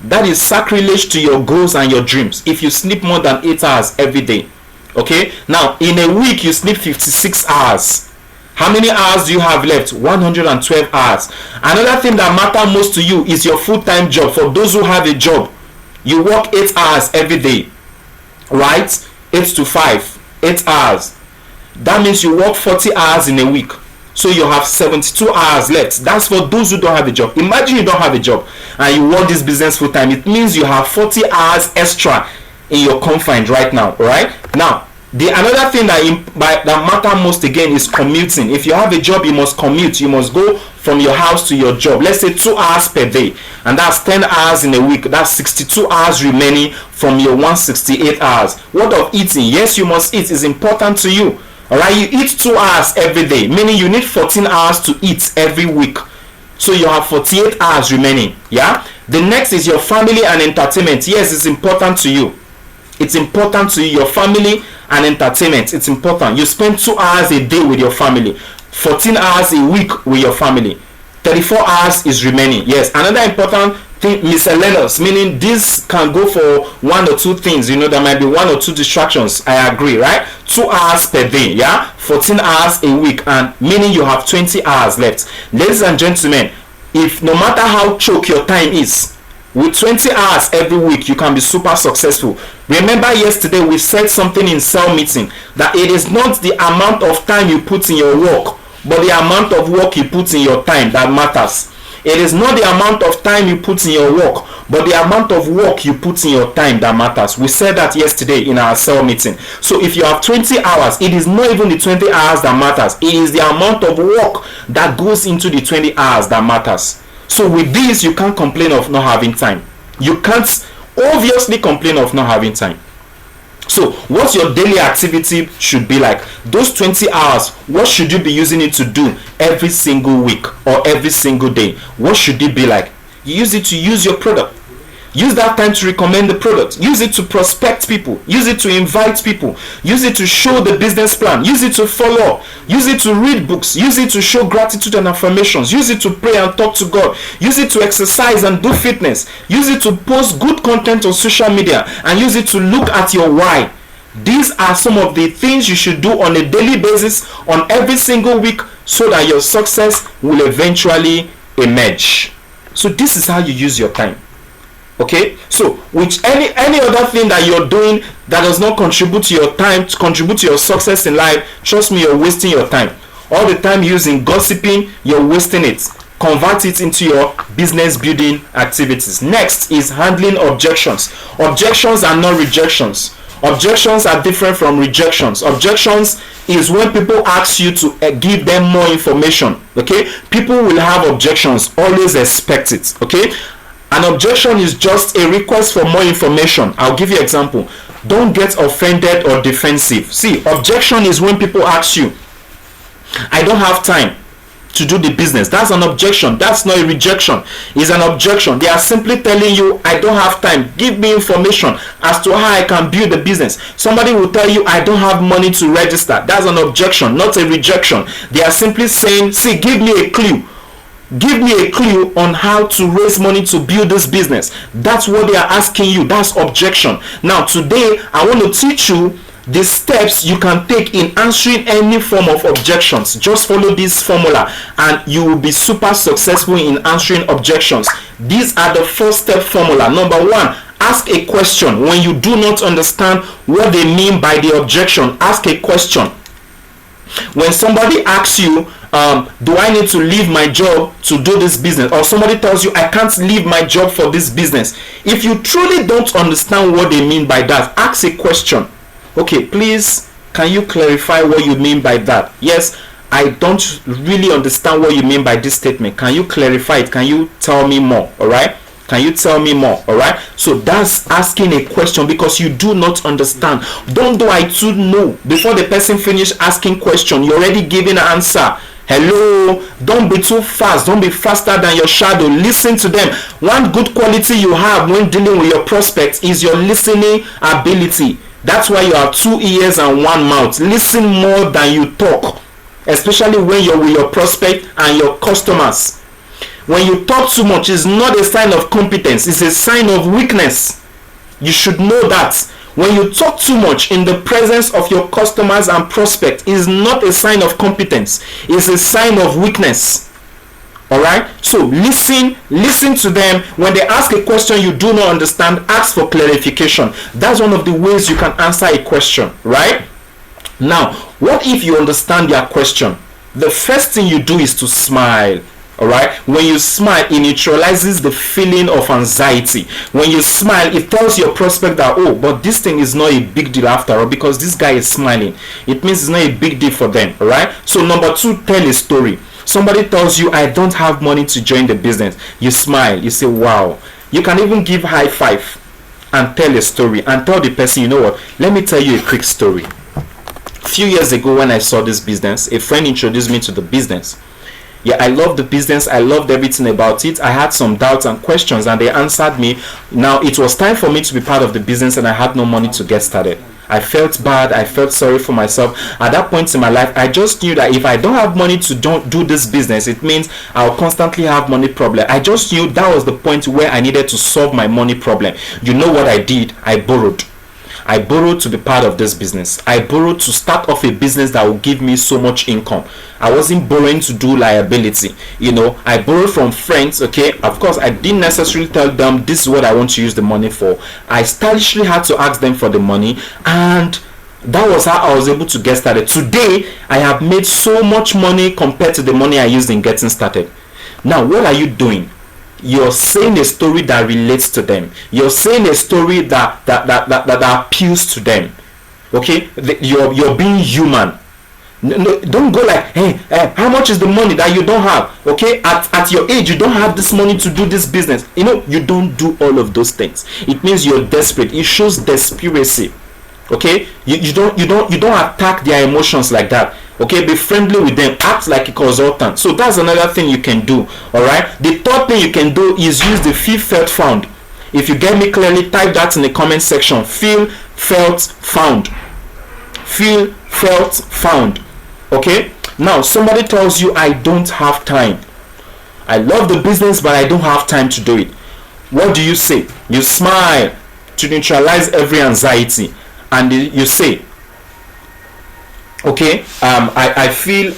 That is sacrilege to your goals and your dreams if you sleep more than 8 hours every day. Okay, now in a week you sleep 56 hours. How many hours do you have left? 112 hours. Another thing that matters most to you is your full-time job. For those who have a job, you work 8 hours every day, right? 8 to 5, 8 hours. That means you work 40 hours in a week. So you have 72 hours left. That's for those who don't have a job. Imagine you don't have a job and you work this business full-time. It means you have 40 hours extra in your confines right now, right? Now, the another thing that matter most again is commuting. If you have a job, you must commute. You must go from your house to your job. Let's say 2 hours per day, and that's 10 hours in a week. That's 62 hours remaining from your 168 hours. What of eating? Yes, you must eat. It's important to you. All right, you eat 2 hours every day, meaning you need 14 hours to eat every week. So you have 48 hours remaining. Yeah. The next is your family and entertainment. Yes, it's important to you. It's important to you. Your family and entertainment, it's important. You spend 2 hours a day with your family, 14 hours a week with your family, 34 hours is remaining. Yes, another important thing, miscellaneous, meaning this can go for 1 or 2 things. There might be 1 or 2 distractions. I agree, right? 2 hours per day, yeah, 14 hours a week, and meaning you have 20 hours left. Ladies and gentlemen, if no matter how choke your time is, with 20 hours every week, you can be super successful. Remember yesterday we said something in cell meeting, that it is not the amount of time you put in your work, but the amount of work you put in your time that matters. It is not the amount of time you put in your work, but the amount of work you put in your time that matters. We said that yesterday in our cell meeting. So if you have 20 hours, it is not even the 20 hours that matters. It is the amount of work that goes into the 20 hours that matters. So with this, you can't complain of not having time. You can't obviously complain of not having time. So what your daily activity should be like, those 20 hours, what should you be using it to do every single week or every single day? What should it be like? You use it to use your product. Use that time to recommend the product. Use it to prospect people. Use it to invite people. Use it to show the business plan. Use it to follow up. Use it to read books. Use it to show gratitude and affirmations. Use it to pray and talk to God. Use it to exercise and do fitness. Use it to post good content on social media. And use it to look at your why. These are some of the things you should do on a daily basis, on every single week, so that your success will eventually emerge. So this is how you use your time. Okay, so which any other thing that you're doing that does not contribute to your time, to contribute to your success in life, trust me, you're wasting your time. All the time using gossiping, you're wasting it. Convert it into your business building activities. Next is handling objections. Objections are not rejections. Objections are different from rejections. Objections is when people ask you to give them more information. Okay, people will have objections. Always expect it. Okay. An objection is just a request for more information. I'll give you an example. Don't get offended or defensive. See, objection is when people ask you, I don't have time to do the business. That's an objection. That's not a rejection. It's an objection. They are simply telling you, I don't have time. Give me information as to how I can build the business. Somebody will tell you, I don't have money to register. That's an objection, not a rejection. They are simply saying, see, give me a clue Give me a clue on how to raise money to build this business. That's what they are asking you. That's objection. Now today I want to teach you the steps you can take in answering any form of objections. Just follow this formula and you will be super successful in answering objections. These are the first step formula. Number one, ask a question. When you do not understand what they mean by the objection, ask a question. When somebody asks you, do I need to leave my job to do this business? Or somebody tells you, I can't leave my job for this business. If you truly don't understand what they mean by that, ask a question. Okay, please, can you clarify what you mean by that? Yes, I don't really understand what you mean by this statement. Can you clarify it? Can you tell me more? All right? Can you tell me more? All right? So that's asking a question because you do not understand. Don't do I too know. Before the person finish asking question, you're already giving an answer. Hello, don't be too fast. Don't be faster than your shadow. Listen to them. One good quality you have when dealing with your prospects is your listening ability. That's why you have 2 ears and 1 mouth. Listen more than you talk, especially when you're with your prospect and your customers. When you talk too much, it's not a sign of competence, it's a sign of weakness. You should know that. When you talk too much in the presence of your customers and prospects, is not a sign of competence, it's a sign of weakness. Alright, so listen to them. When they ask a question you do not understand, ask for clarification. That's one of the ways you can answer a question, right? Now, what if you understand their question? The first thing you do is to smile. Alright, when you smile, it neutralizes the feeling of anxiety. When you smile, it tells your prospect that, oh, but this thing is not a big deal after all, because this guy is smiling. It means it's not a big deal for them. Alright, so number 2, tell a story. Somebody tells you, I don't have money to join the business. You smile, you say, wow. You can even give high five and tell a story and tell the person, you know what, let me tell you a quick story. A few years ago when I saw this business, a friend introduced me to the business. Yeah, I loved the business. I loved everything about it. I had some doubts and questions and they answered me. Now it was time for me to be part of the business and I had no money to get started. I felt bad. I felt sorry for myself. At that point in my life, I just knew that if I don't have money to do this business, it means I'll constantly have money problem. I just knew that was the point where I needed to solve my money problem. You know what I did? I borrowed. I borrowed to be part of this business. I borrowed to start off a business that will give me so much income. I wasn't borrowing to do liability. You know, I borrowed from friends, okay? Of course, I didn't necessarily tell them this is what I want to use the money for. I stylishly had to ask them for the money, and that was how I was able to get started. Today, I have made so much money compared to the money I used in getting started. Now, what are you doing? You're saying a story that relates to them. You're saying a story that appeals to them. Okay, you're being human. No, don't go like, hey, how much is the money that you don't have? Okay, at your age, you don't have this money to do this business. You know, you don't do all of those things. It means you're desperate. It shows desperacy. Okay, you don't attack their emotions like that. Okay, be friendly with them, act like a consultant. So that's another thing you can do. All right, the third thing you can do is use the feel, felt, found. If you get me clearly, type that in the comment section. Feel, felt, found. Feel, felt, found. Okay, now somebody tells you, I don't have time. I love the business, but I don't have time to do it. What do you say? You smile to neutralize every anxiety, and you say, okay, I feel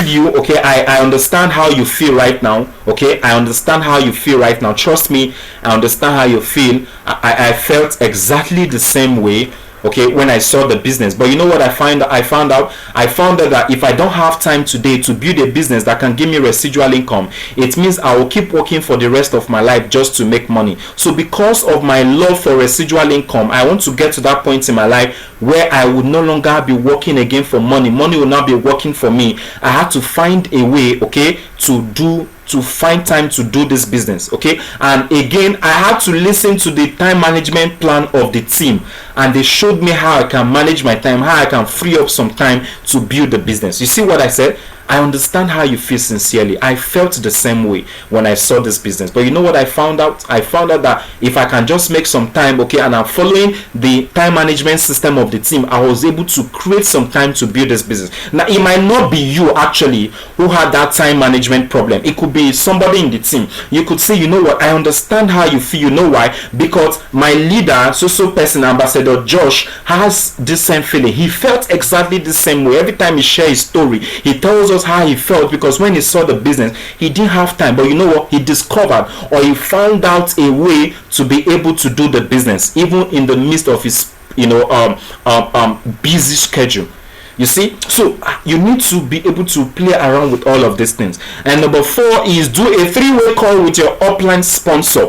you. Okay, I understand how you feel right now. Okay, I understand how you feel right now. Trust me, I understand how you feel. I felt exactly the same way, okay, when I saw the business. But you know what I found out that if I don't have time today to build a business that can give me residual income, it means I will keep working for the rest of my life just to make money. So because of my love for residual income, I want to get to that point in my life where I would no longer be working again for money. Money will not be working for me. I had to find a way, okay, to find time to do this business. Okay, and again, I had to listen to the time management plan of the team. and they showed me how I can manage my time, how I can free up some time to build the business. You see what I said? I understand how you feel sincerely. I felt the same way when I saw this business. But you know what I found out? I found out that if I can just make some time, okay, and I'm following the time management system of the team, I was able to create some time to build this business. Now, it might not be you actually who had that time management problem. It could be somebody in the team. You could say, you know what, I understand how you feel. You know why? Because my leader, so person, Ambassador Josh, has this same feeling. He felt exactly the same way. Every time he shares his story, he tells us how he felt, because when he saw the business, he didn't have time. But you know what? He discovered, or he found out a way to be able to do the business, even in the midst of his, busy schedule. You see, so you need to be able to play around with all of these things. And number 4 is do a 3-way call with your upline sponsor.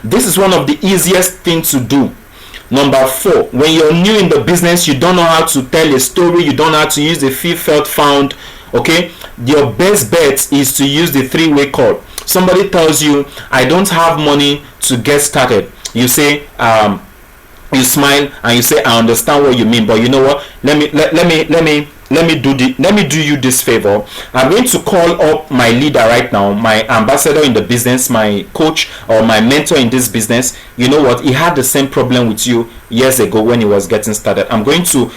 This is one of the easiest things to do. Number 4, when you're new in the business, you don't know how to tell a story, you don't know how to use the feel, felt, found, okay, your best bet is to use the 3-way call. Somebody tells you, I don't have money to get started. You say, you smile and you say, I understand what you mean, but you know what, let me do you this favor. I'm going to call up my leader right now, my ambassador in the business, my coach or my mentor in this business. You know what, he had the same problem with you years ago when he was getting started. I'm going to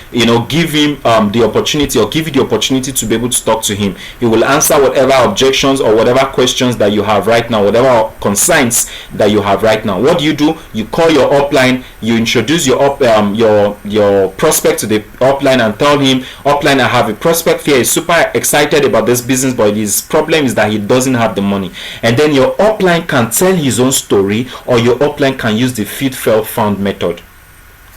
give him the opportunity, or give you the opportunity to be able to talk to him. He will answer whatever objections or whatever questions that you have right now, whatever concerns that you have right now. What do? You call your upline, you introduce your prospect to the upline and tell him, upline, I have a prospect here, he's super excited about this business, but his problem is that he doesn't have the money. And then your upline can tell his own story, or your upline can use the feed, felt, found method.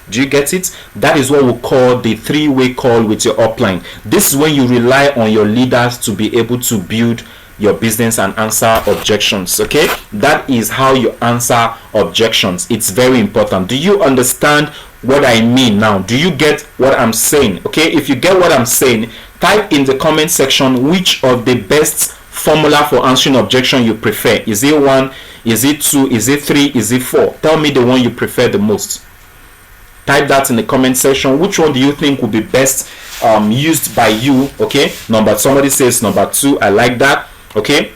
Do you get it? That is what we call the 3-way call with your upline. This is when you rely on your leaders to be able to build your business and answer objections. Okay, that is how you answer objections. It's very important. Do you understand what I mean now? Do you get what I'm saying? Okay, if you get what I'm saying, type in the comment section which of the best formula for answering objection you prefer. Is it 1? Is it 2? Is it 3? Is it 4? Tell me the one you prefer the most. Type that in the comment section. Which one do you think will be best used by you? Okay, somebody says number 2. I like that. Okay,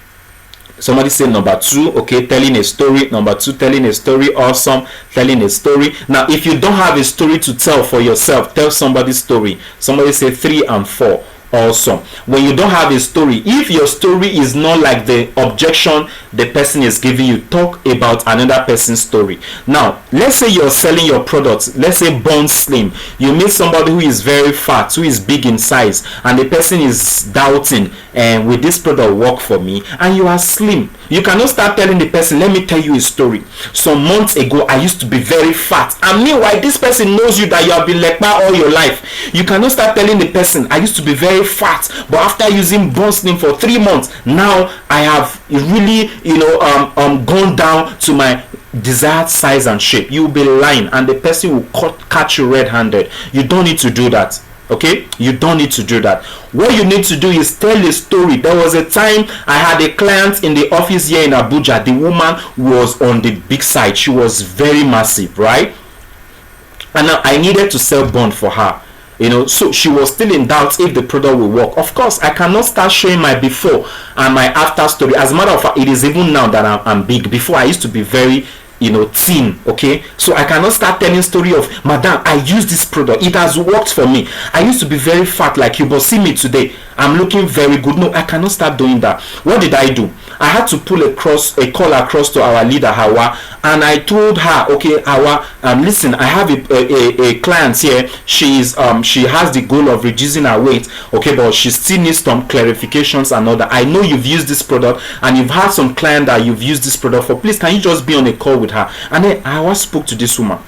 somebody say number 2. Okay, telling a story. Number 2, telling a story. Awesome, telling a story. Now if you don't have a story to tell for yourself, tell somebody's story. Somebody say 3 and 4. Awesome. When you don't have a story, if your story is not like the objection the person is giving you, talk about another person's story. Now let's say you're selling your product, let's say Bone Slim. You meet somebody who is very fat, who is big in size, and the person is doubting, and will this product work for me? And you are slim. You cannot start telling the person, let me tell you a story. Some months ago I used to be very fat, and meanwhile this person knows you that you have been like that all your life. You cannot start telling the person, I used to be very fat, but after using Bone Slim for 3 months, now I have really gone down to my desired size and shape. You will be lying, and the person will catch you red-handed. You don't need to do that. Okay, you don't need to do that. What you need to do is tell a story. There was a time I had a client in the office here in Abuja. The woman was on the big side. She was very massive, right? And now I needed to sell bond for her. So she was still in doubt if the product will work. Of course, I cannot start showing my before and my after story. As a matter of fact, it is even now that I'm big. Before, I used to be very thin. Okay, so I cannot start telling story of, madam, I use this product, it has worked for me. I used to be very fat like you, but see me today, I'm looking very good. No, I cannot start doing that. What did I do? I had to pull a call across to our leader Hawa, and I told her, okay, Hawa, listen, I have a client here. She has the goal of reducing her weight, okay, but she still needs some clarifications and all that. I know you've used this product and you've had some client that you've used this product for. Please, can you just be on a call with her? And then Hawa spoke to this woman,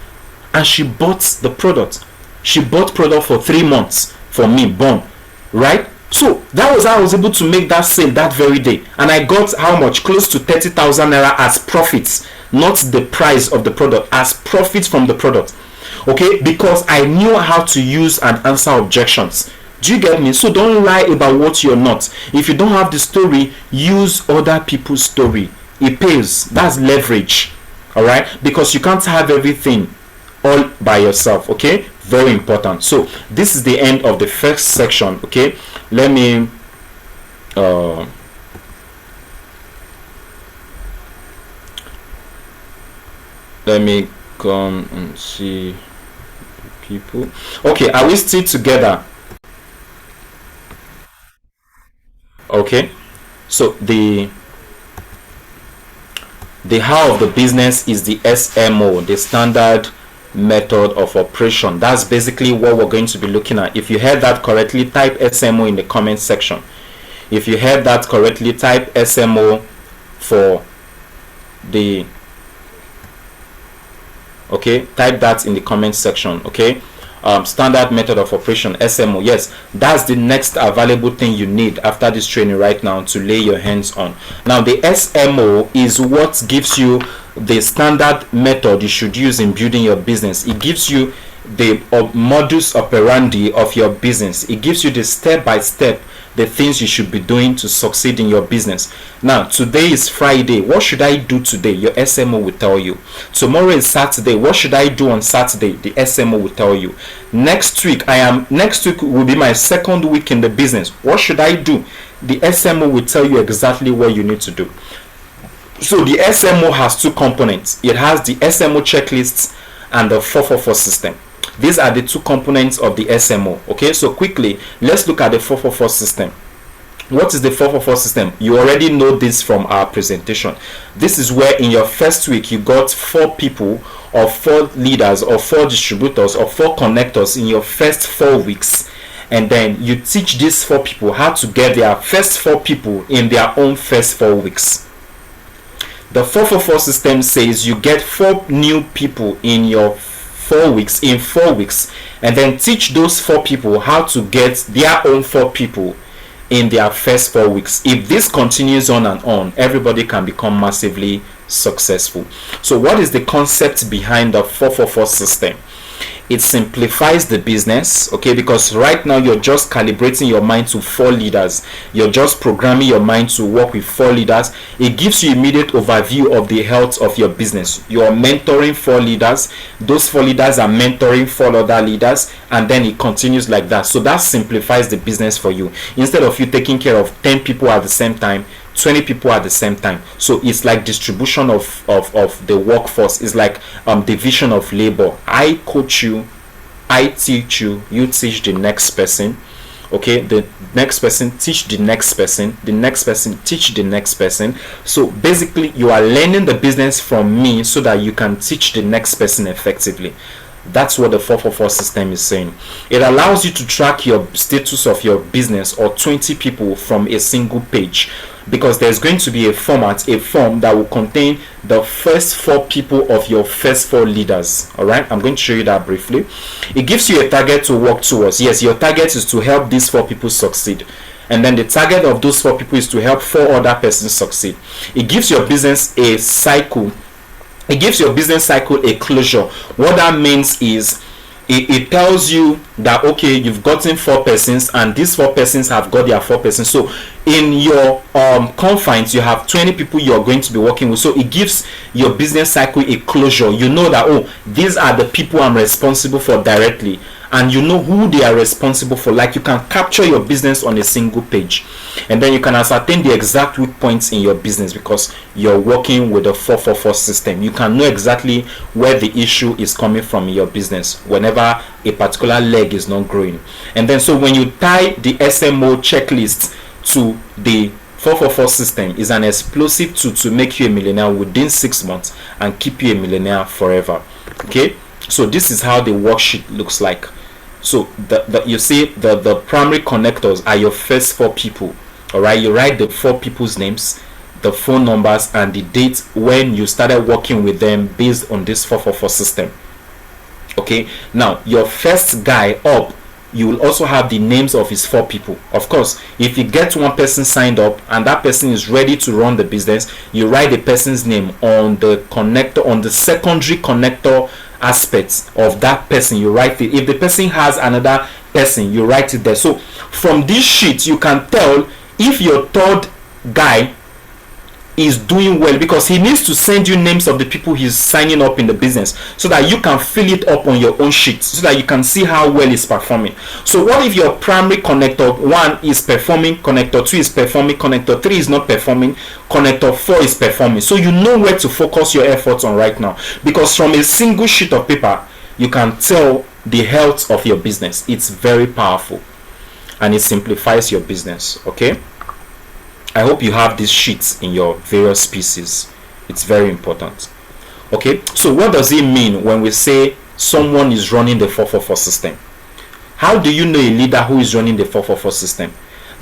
and she bought the product. She bought product for 3 months for me, born, right? So that was how I was able to make that sale that very day, and I got how much? Close to 30,000 naira as profits, not the price of the product, as profits from the product. Okay, because I knew how to use and answer objections. Do you get me? So don't lie about what you're not. If you don't have the story, use other people's story. It pays. That's leverage. All right, because you can't have everything. all by yourself. Okay, very important. So this is the end of the first section. Okay, let me come and see people. Okay, are we still together? Okay, so the how of the business is the SMO, the standard method of operation. That's basically what we're going to be looking at. If you heard that correctly, type SMO in the comment section. If you heard that correctly, type SMO for the okay, type that in the comment section. Okay, standard method of operation, SMO. Yes, that's the next available thing you need after this training right now to lay your hands on. Now the SMO is what gives you the standard method you should use in building your business. It gives you the modus operandi of your business. It gives you the step by step, the things you should be doing to succeed in your business. Now today is Friday. What should I do today? Your SMO will tell you. Tomorrow is Saturday. What should I do on Saturday? The SMO will tell you. Next week will be my second week in the business. What should I do? The SMO will tell you exactly what you need to do. So the SMO has two components. It has the SMO checklists and the 444 system. These are the two components of the SMO. Okay, so quickly let's look at the 444 system. What is the 444 system? You already know this from our presentation. This is where in your first week you got 4 people or 4 leaders or 4 distributors or 4 connectors in your first 4 weeks, and then you teach these 4 people how to get their first 4 people in their own first 4 weeks. The 444 system says you get 4 new people in your 4 weeks, and then teach those 4 people how to get their own 4 people in their first 4 weeks. If this continues on and on, everybody can become massively successful. So what is the concept behind the 444 system? It simplifies the business, okay, because right now you're just calibrating your mind to 4 leaders. You're just programming your mind to work with 4 leaders. It gives you immediate overview of the health of your business. You are mentoring 4 leaders. Those 4 leaders are mentoring 4 other leaders, and then it continues like that. So that simplifies the business for you. Instead of you taking care of 10 people at the same time, 20 people at the same time. So it's like distribution of the workforce. It's like division of labor. I coach you, I teach you, you teach the next person. Okay, the next person teach the next person, the next person teach the next person. So basically you are learning the business from me so that you can teach the next person effectively. That's what the 444 system is saying. It allows you to track your status of your business or 20 people from a single page, because there's going to be a form that will contain the first 4 people of your first 4 leaders. All right, I'm going to show you that briefly. It gives you a target to work towards. Yes, your target is to help these 4 people succeed, and then the target of those 4 people is to help 4 other persons succeed. It gives your business a cycle. It gives your business cycle a closure. What that means is it tells you that, okay, you've gotten 4 persons and these 4 persons have got their 4 persons. So in your confines you have 20 people you're going to be working with. So it gives your business cycle a closure. You know that, oh, these are the people I'm responsible for directly, and you know who they are responsible for. Like, you can capture your business on a single page, and then you can ascertain the exact weak points in your business because you're working with a 444 system. You can know exactly where the issue is coming from in your business whenever a particular leg is not growing. And then so when you tie the SMO checklist to the 444 system, is an explosive tool to make you a millionaire within 6 months and keep you a millionaire forever. Okay, so this is how the worksheet looks like. So you see the primary connectors are your first 4 people. All right, you write the 4 people's names, the phone numbers, and the date when you started working with them based on this 444 system. Okay, now your first guy up, you will also have the names of his 4 people. Of course, if you get one person signed up and that person is ready to run the business, you write the person's name on the connector, on the secondary connector aspects of that person. You write it. If the person has another person, you write it there. So from this sheet you can tell if your third guy is doing well, because he needs to send you names of the people he's signing up in the business so that you can fill it up on your own sheet, so that you can see how well it's performing. So what if your primary connector 1 is performing, connector 2 is performing, connector 3 is not performing, connector 4 is performing? So you know where to focus your efforts on right now, because from a single sheet of paper you can tell the health of your business. It's very powerful and it simplifies your business. Okay, I hope you have these sheets in your various pieces. It's very important. Okay, so what does it mean when we say someone is running the 444 system? How do you know a leader who is running the 444 system?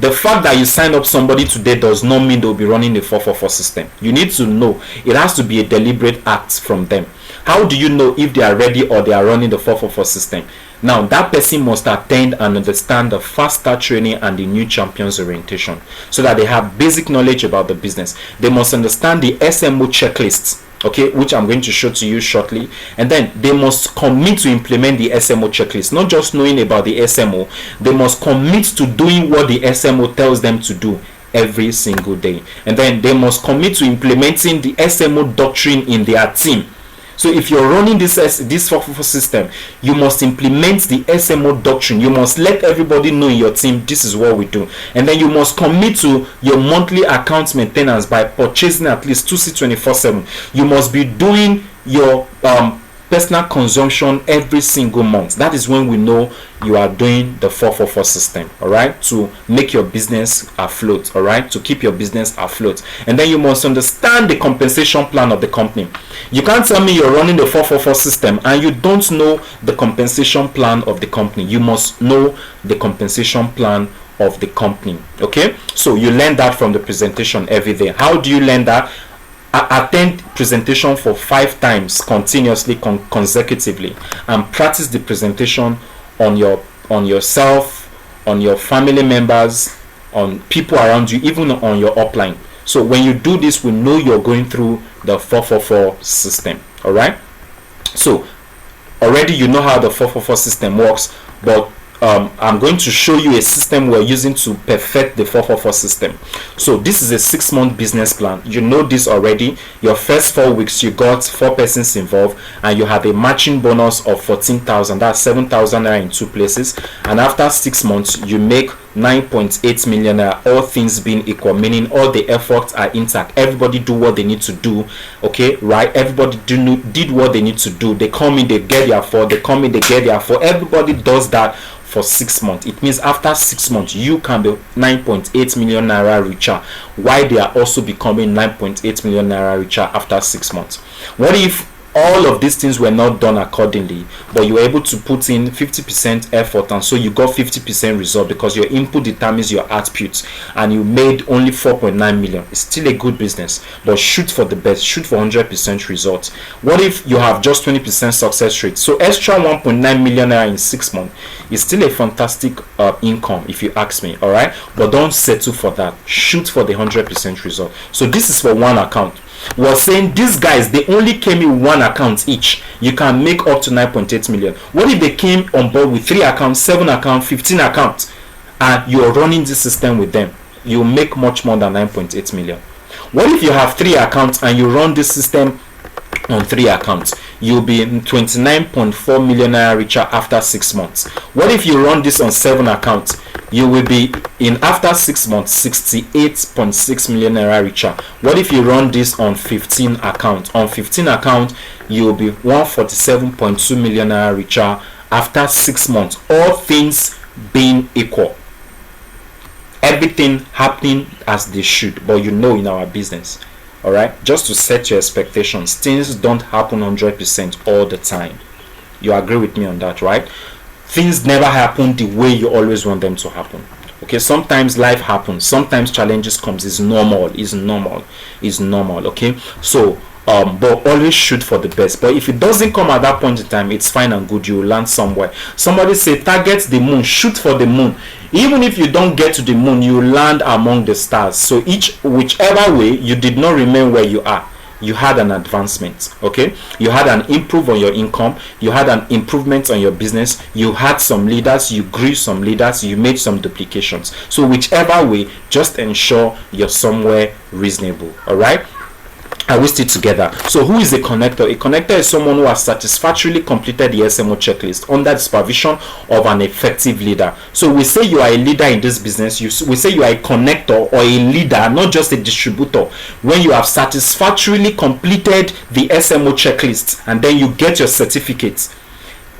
The fact that you sign up somebody today does not mean they'll be running the 444 system. You need to know. It has to be a deliberate act from them. How do you know if they are ready or they are running the 444 system? Now, that person must attend and understand the fast start training and the new champions orientation, so that they have basic knowledge about the business. They must understand the Smo checklist, okay, which I'm going to show to you shortly. And then they must commit to implement the Smo checklist. Not just knowing about the Smo, they must commit to doing what the Smo tells them to do every single day. And then they must commit to implementing the Smo doctrine in their team. So if you're running this 444 system, you must implement the Smo doctrine. You must let everybody know in your team, this is what we do. And then you must commit to your monthly account maintenance by purchasing at least 2C 24/7. You must be doing your personal consumption every single month. That is when we know you are doing the 444 system, all right, to make your business afloat, all right, to keep your business afloat. And then you must understand the compensation plan of the company. You can't tell me you're running the 444 system and you don't know the compensation plan of the company. You must know the compensation plan of the company. Okay, so you learn that from the presentation every day. How do you learn that? Attend presentation for 5 times continuously, consecutively, and practice the presentation on yourself, on your family members, on people around you, even on your upline. So when you do this, we know you're going through the 444 system. All right, so already you know how the 444 system works, but I'm going to show you a system we're using to perfect the 444 system. So this is a 6-month business plan. You know this already. Your first 4 weeks you got 4 persons involved, and you have a matching bonus of 14,000. That's 7,000 naira in 2 places. And after 6 months you make 9.8 million naira, all things being equal, meaning all the efforts are intact. Everybody do what they need to do. Okay, right? Everybody did what they need to do. They come in, they get their 4. They come in, they get their 4. Everybody does that for 6 months. It means after 6 months you can be 9.8 million naira richer, while they are also becoming 9.8 million naira richer after 6 months. What if all of these things were not done accordingly, but you were able to put in 50% effort, and so you got 50% result, because your input determines your output, and you made only 4.9 million? It's still a good business, but shoot for the best, shoot for 100% results. What if you have just 20% success rate? So extra 1.9 million naira in 6 months is still a fantastic income, if you ask me. All right, but don't settle for that. Shoot for the 100% result. So this is for one account. We're saying these guys, they only came in 1 account each. You can make up to 9.8 million. What if they came on board with 3 accounts, 7 accounts, 15 accounts, and you're running this system with them? You'll make much more than 9.8 million. What if you have 3 accounts and you run this system on 3 accounts? You'll be 29.4 million naira richer after 6 months. What if you run this on 7 accounts? You will be in, after 6 months, 68.6 million naira richer. What if you run this on 15 accounts? On 15 accounts, you will be 147.2 million naira richer after 6 months. All things being equal, everything happening as they should. But you know, in our business, all right, just to set your expectations, things don't happen 100% all the time. You agree with me on that, right? Things never happen the way you always want them to happen. Okay, sometimes life happens, sometimes challenges comes. It's normal. Okay, so but always shoot for the best. But if it doesn't come at that point in time, it's fine and good. You will land somewhere. Somebody say target the moon, shoot for the moon. Even if you don't get to the moon, you land among the stars. So whichever way, you did not remain where you are. you had an advancement. Okay, you had an improve on your income, you had an improvement on your business, you had some leaders, you grew some leaders, you made some duplications. So whichever way, just ensure you're somewhere reasonable. All right, are we still together? So who is a connector? A connector is someone who has satisfactorily completed the Smo checklist under the supervision of an effective leader. So we say you are a leader in this business, we say you are a connector or a leader, not just a distributor, when you have satisfactorily completed the Smo checklist and then you get your certificates.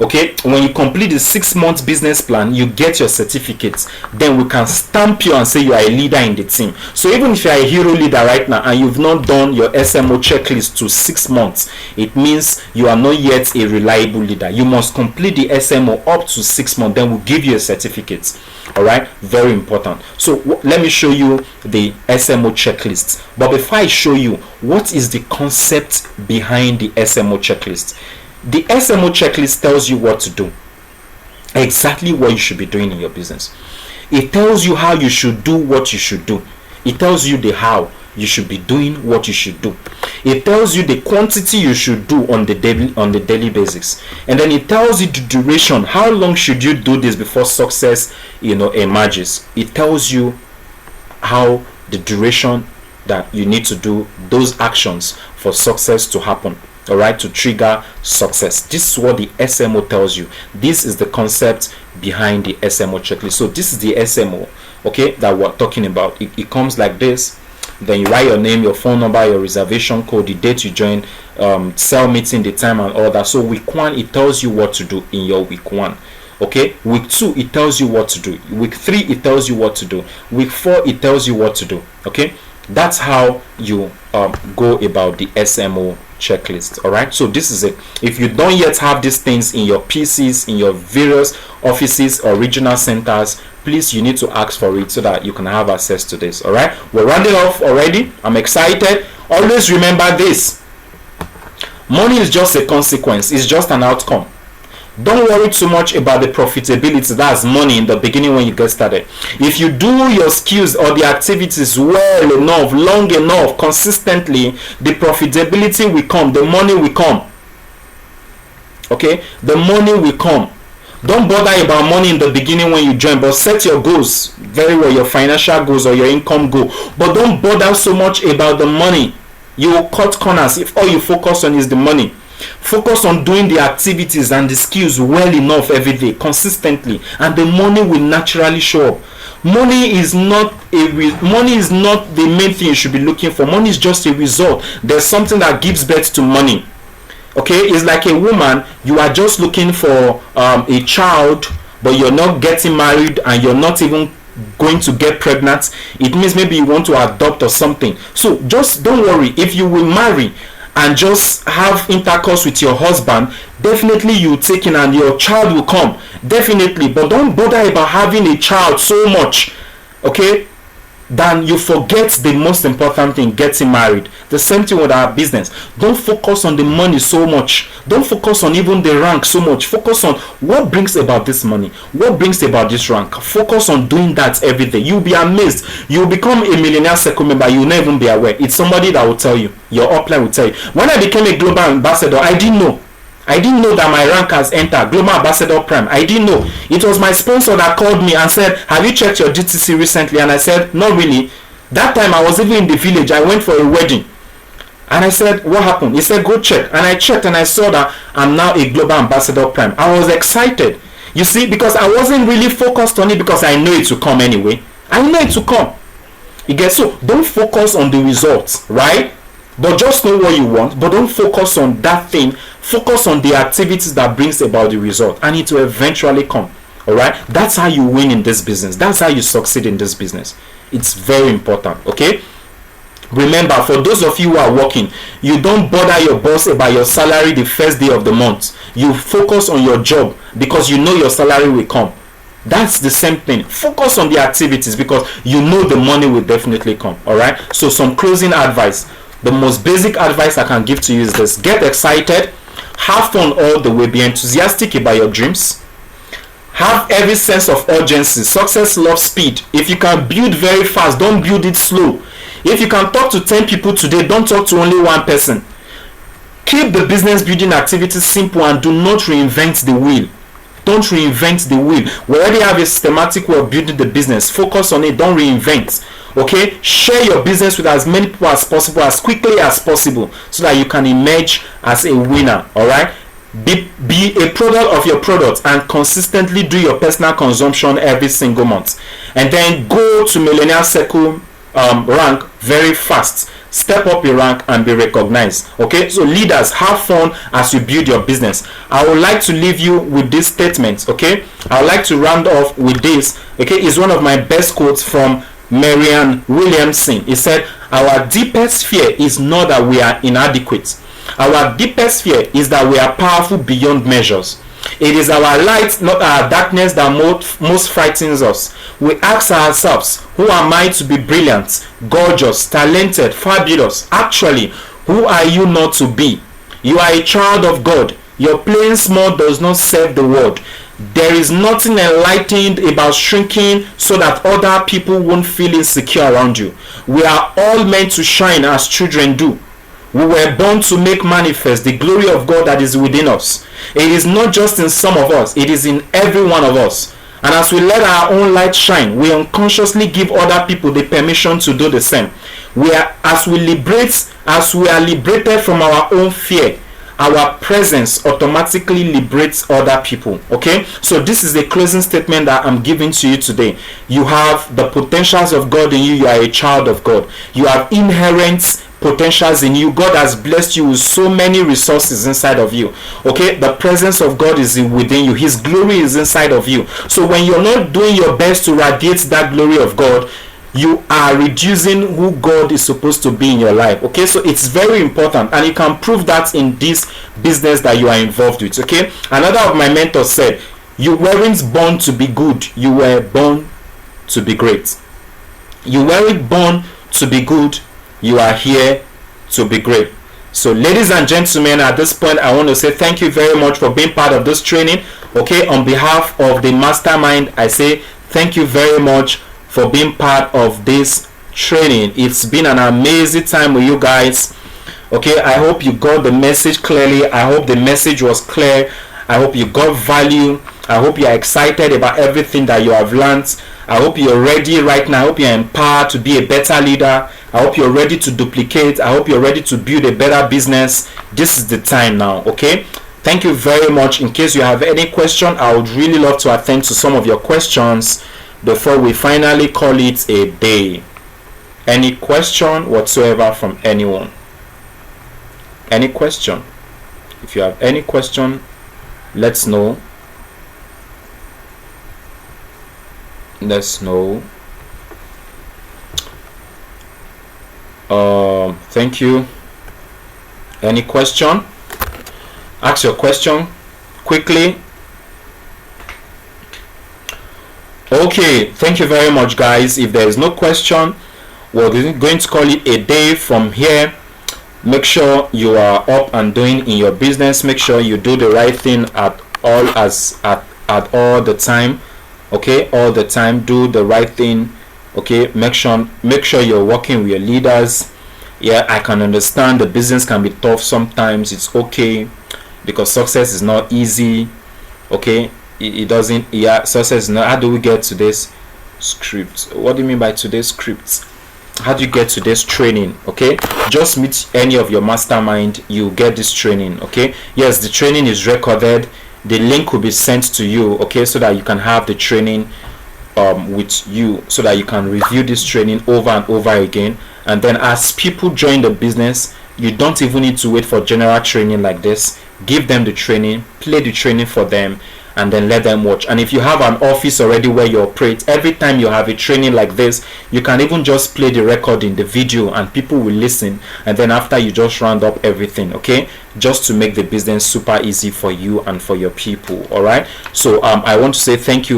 Okay, when you complete the 6-month business plan, you get your certificates. Then we can stamp you and say you are a leader in the team. So even if you are a hero leader right now and you've not done your Smo checklist to 6 months, it means you are not yet a reliable leader. You must complete the Smo up to 6 months, then we'll give you a certificate. All right, very important. So let me show you the Smo checklist. But before I show you, what is the concept behind the Smo checklist? The Smo checklist tells you what to do, exactly what you should be doing in your business. It tells you how you should do what you should do. It tells you the how you should be doing what you should do. It tells you the quantity you should do on the daily basis, and then it tells you the duration. How long should you do this before success emerges? It tells you how the duration that you need to do those actions for success to happen. All right, to trigger success. This is what the Smo tells you. This is the concept behind the Smo checklist. So this is the Smo, okay, that we're talking about. It comes like this. Then you write your name, your phone number, your reservation code, the date you join, cell meeting, the time, and all that. So week 1, it tells you what to do in your week 1. Okay, week 2, it tells you what to do. Week 3, it tells you what to do. Week 4, it tells you what to do. Okay, that's how you go about the Smo checklist. All right, so this is it. If you don't yet have these things in your PCs, in your various offices or regional centers, please, you need to ask for it so that you can have access to this. All right, we're rounding off already. I'm excited. Always remember this: money is just a consequence, it's just an outcome. Don't worry too much about the profitability, that's money, in the beginning when you get started. If you do your skills or the activities well enough, long enough, consistently, the profitability will come, the money will come. Okay, the money will come. Don't bother about money in the beginning when you join, but set your goals very well, your financial goals or your income goal. But don't bother so much about the money. You will cut corners if all you focus on is the money. Focus on doing the activities and the skills well enough every day, consistently, and the money will naturally show up. Money is not the main thing you should be looking for. Money is just a result. There's something that gives birth to money. Okay, it's like a woman. You are just looking for a child, but you're not getting married and you're not even going to get pregnant. It means maybe you want to adopt or something. So just don't worry. If you will marry and just have intercourse with your husband, definitely you take in and your child will come, definitely. But don't bother about having a child so much, okay, then you forget the most important thing, getting married. The same thing with our business. Don't focus on the money so much. Don't focus on even the rank so much. Focus on what brings about this money, what brings about this rank. Focus on doing that every day. You'll be amazed. You'll become a millionaire circle member. You'll never even be aware. It's somebody that will tell you. Your upline will tell you. When I became a global ambassador, I didn't know that my rank has entered Global Ambassador Prime. I didn't know. It was my sponsor that called me and said, have you checked your GTC recently? And I said, not really. That time I was even in the village. I went for a wedding. And I said, what happened? He said, go check. And I checked and I saw that I'm now a Global Ambassador Prime. I was excited. You see, because I wasn't really focused on it because I know it will come anyway. I know it will come. You get, so don't focus on the results, right? But just know what you want, but don't focus on that thing. Focus on the activities that brings about the result, and it will eventually come. All right, that's how you win in this business. That's how you succeed in this business. It's very important. Okay, remember, for those of you who are working, you don't bother your boss about your salary the first day of the month. You focus on your job because you know your salary will come. That's the same thing. Focus on the activities because you know the money will definitely come. All right, so some closing advice. The most basic advice I can give to you is this: get excited, have fun all the way, be enthusiastic about your dreams, have every sense of urgency. Success loves speed. If you can build very fast, don't build it slow. If you can talk to 10 people today, don't talk to only one person. Keep the business building activities simple and do not reinvent the wheel. Don't reinvent the wheel. We already have a systematic way of building the business. Focus on it. Don't reinvent. Okay, share your business with as many people as possible, as quickly as possible, so that you can emerge as a winner. All right, be a product of your product and consistently do your personal consumption every single month, and then go to Millionaire Circle rank very fast. Step up your rank and be recognized. Okay, so leaders, have fun as you build your business. I would like to leave you with this statement. Okay, I would like to round off with this. Okay, it's one of my best quotes from Marianne Williamson. He said, our deepest fear is not that we are inadequate. Our deepest fear is that we are powerful beyond measures. It is our light, not our darkness, that most frightens us. We ask ourselves, who am I to be brilliant, gorgeous, talented, fabulous? Actually, who are you not to be? You are a child of God. Your playing small does not serve the world. There is nothing enlightened about shrinking so that other people won't feel insecure around you. We are all meant to shine as children do. We were born to make manifest the glory of God that is within us. It is not just in some of us, it is in every one of us. And as we let our own light shine, we unconsciously give other people the permission to do the same. As we are liberated from our own fear, our presence automatically liberates other people. Okay, so this is the closing statement that I'm giving to you today. You have the potentials of God in you. You are a child of God. You have inherent potentials in you. God has blessed you with so many resources inside of you. Okay, the presence of God is within you. His glory is inside of you. So when you're not doing your best to radiate that glory of God, you are reducing who God is supposed to be in your life. Okay, so it's very important, and you can prove that in this business that you are involved with. Okay, another of my mentors said, you weren't born to be good, you were born to be great. You weren't born to be good, you are here to be great. So ladies and gentlemen, at this point I want to say thank you very much for being part of this training. Okay, on behalf of the mastermind, I say thank you very much for being part of this training. It's been an amazing time with you guys. Okay, I hope you got the message clearly. I hope the message was clear. I hope you got value. I hope you're excited about everything that you have learned. I hope you're ready right now. I hope you're empowered to be a better leader. I hope you're ready to duplicate. I hope you're ready to build a better business. This is the time now. Okay, thank you very much. In case you have any question, I would really love to attend to some of your questions before we finally call it a day. Any question whatsoever from anyone? Any question? If you have any question, let's know. Let's know. Thank you. Any question? Ask your question quickly. Okay, thank you very much, guys. If there is no question, we're going to call it a day from here. Make sure you are up and doing in your business. Make sure you do the right thing at all the time. Okay, all the time, do the right thing. Okay, make sure you're working with your leaders. Yeah, I can understand the business can be tough sometimes. It's okay, because success is not easy. Okay, it doesn't. Yeah, success is not. How do we get to this script? What do you mean by today's script? How do you get to this training? Okay, just meet any of your mastermind, you get this training. Okay, yes, the training is recorded. The link will be sent to you, okay, so that you can have the training with you, so that you can review this training over and over again. And then as people join the business, you don't even need to wait for general training like this. Give them the training, play the training for them, and then let them watch. And if you have an office already where you operate, every time you have a training like this, you can even just play the recording, the video, and people will listen. And then after, you just round up everything, okay, just to make the business super easy for you and for your people. All right, so I want to say thank you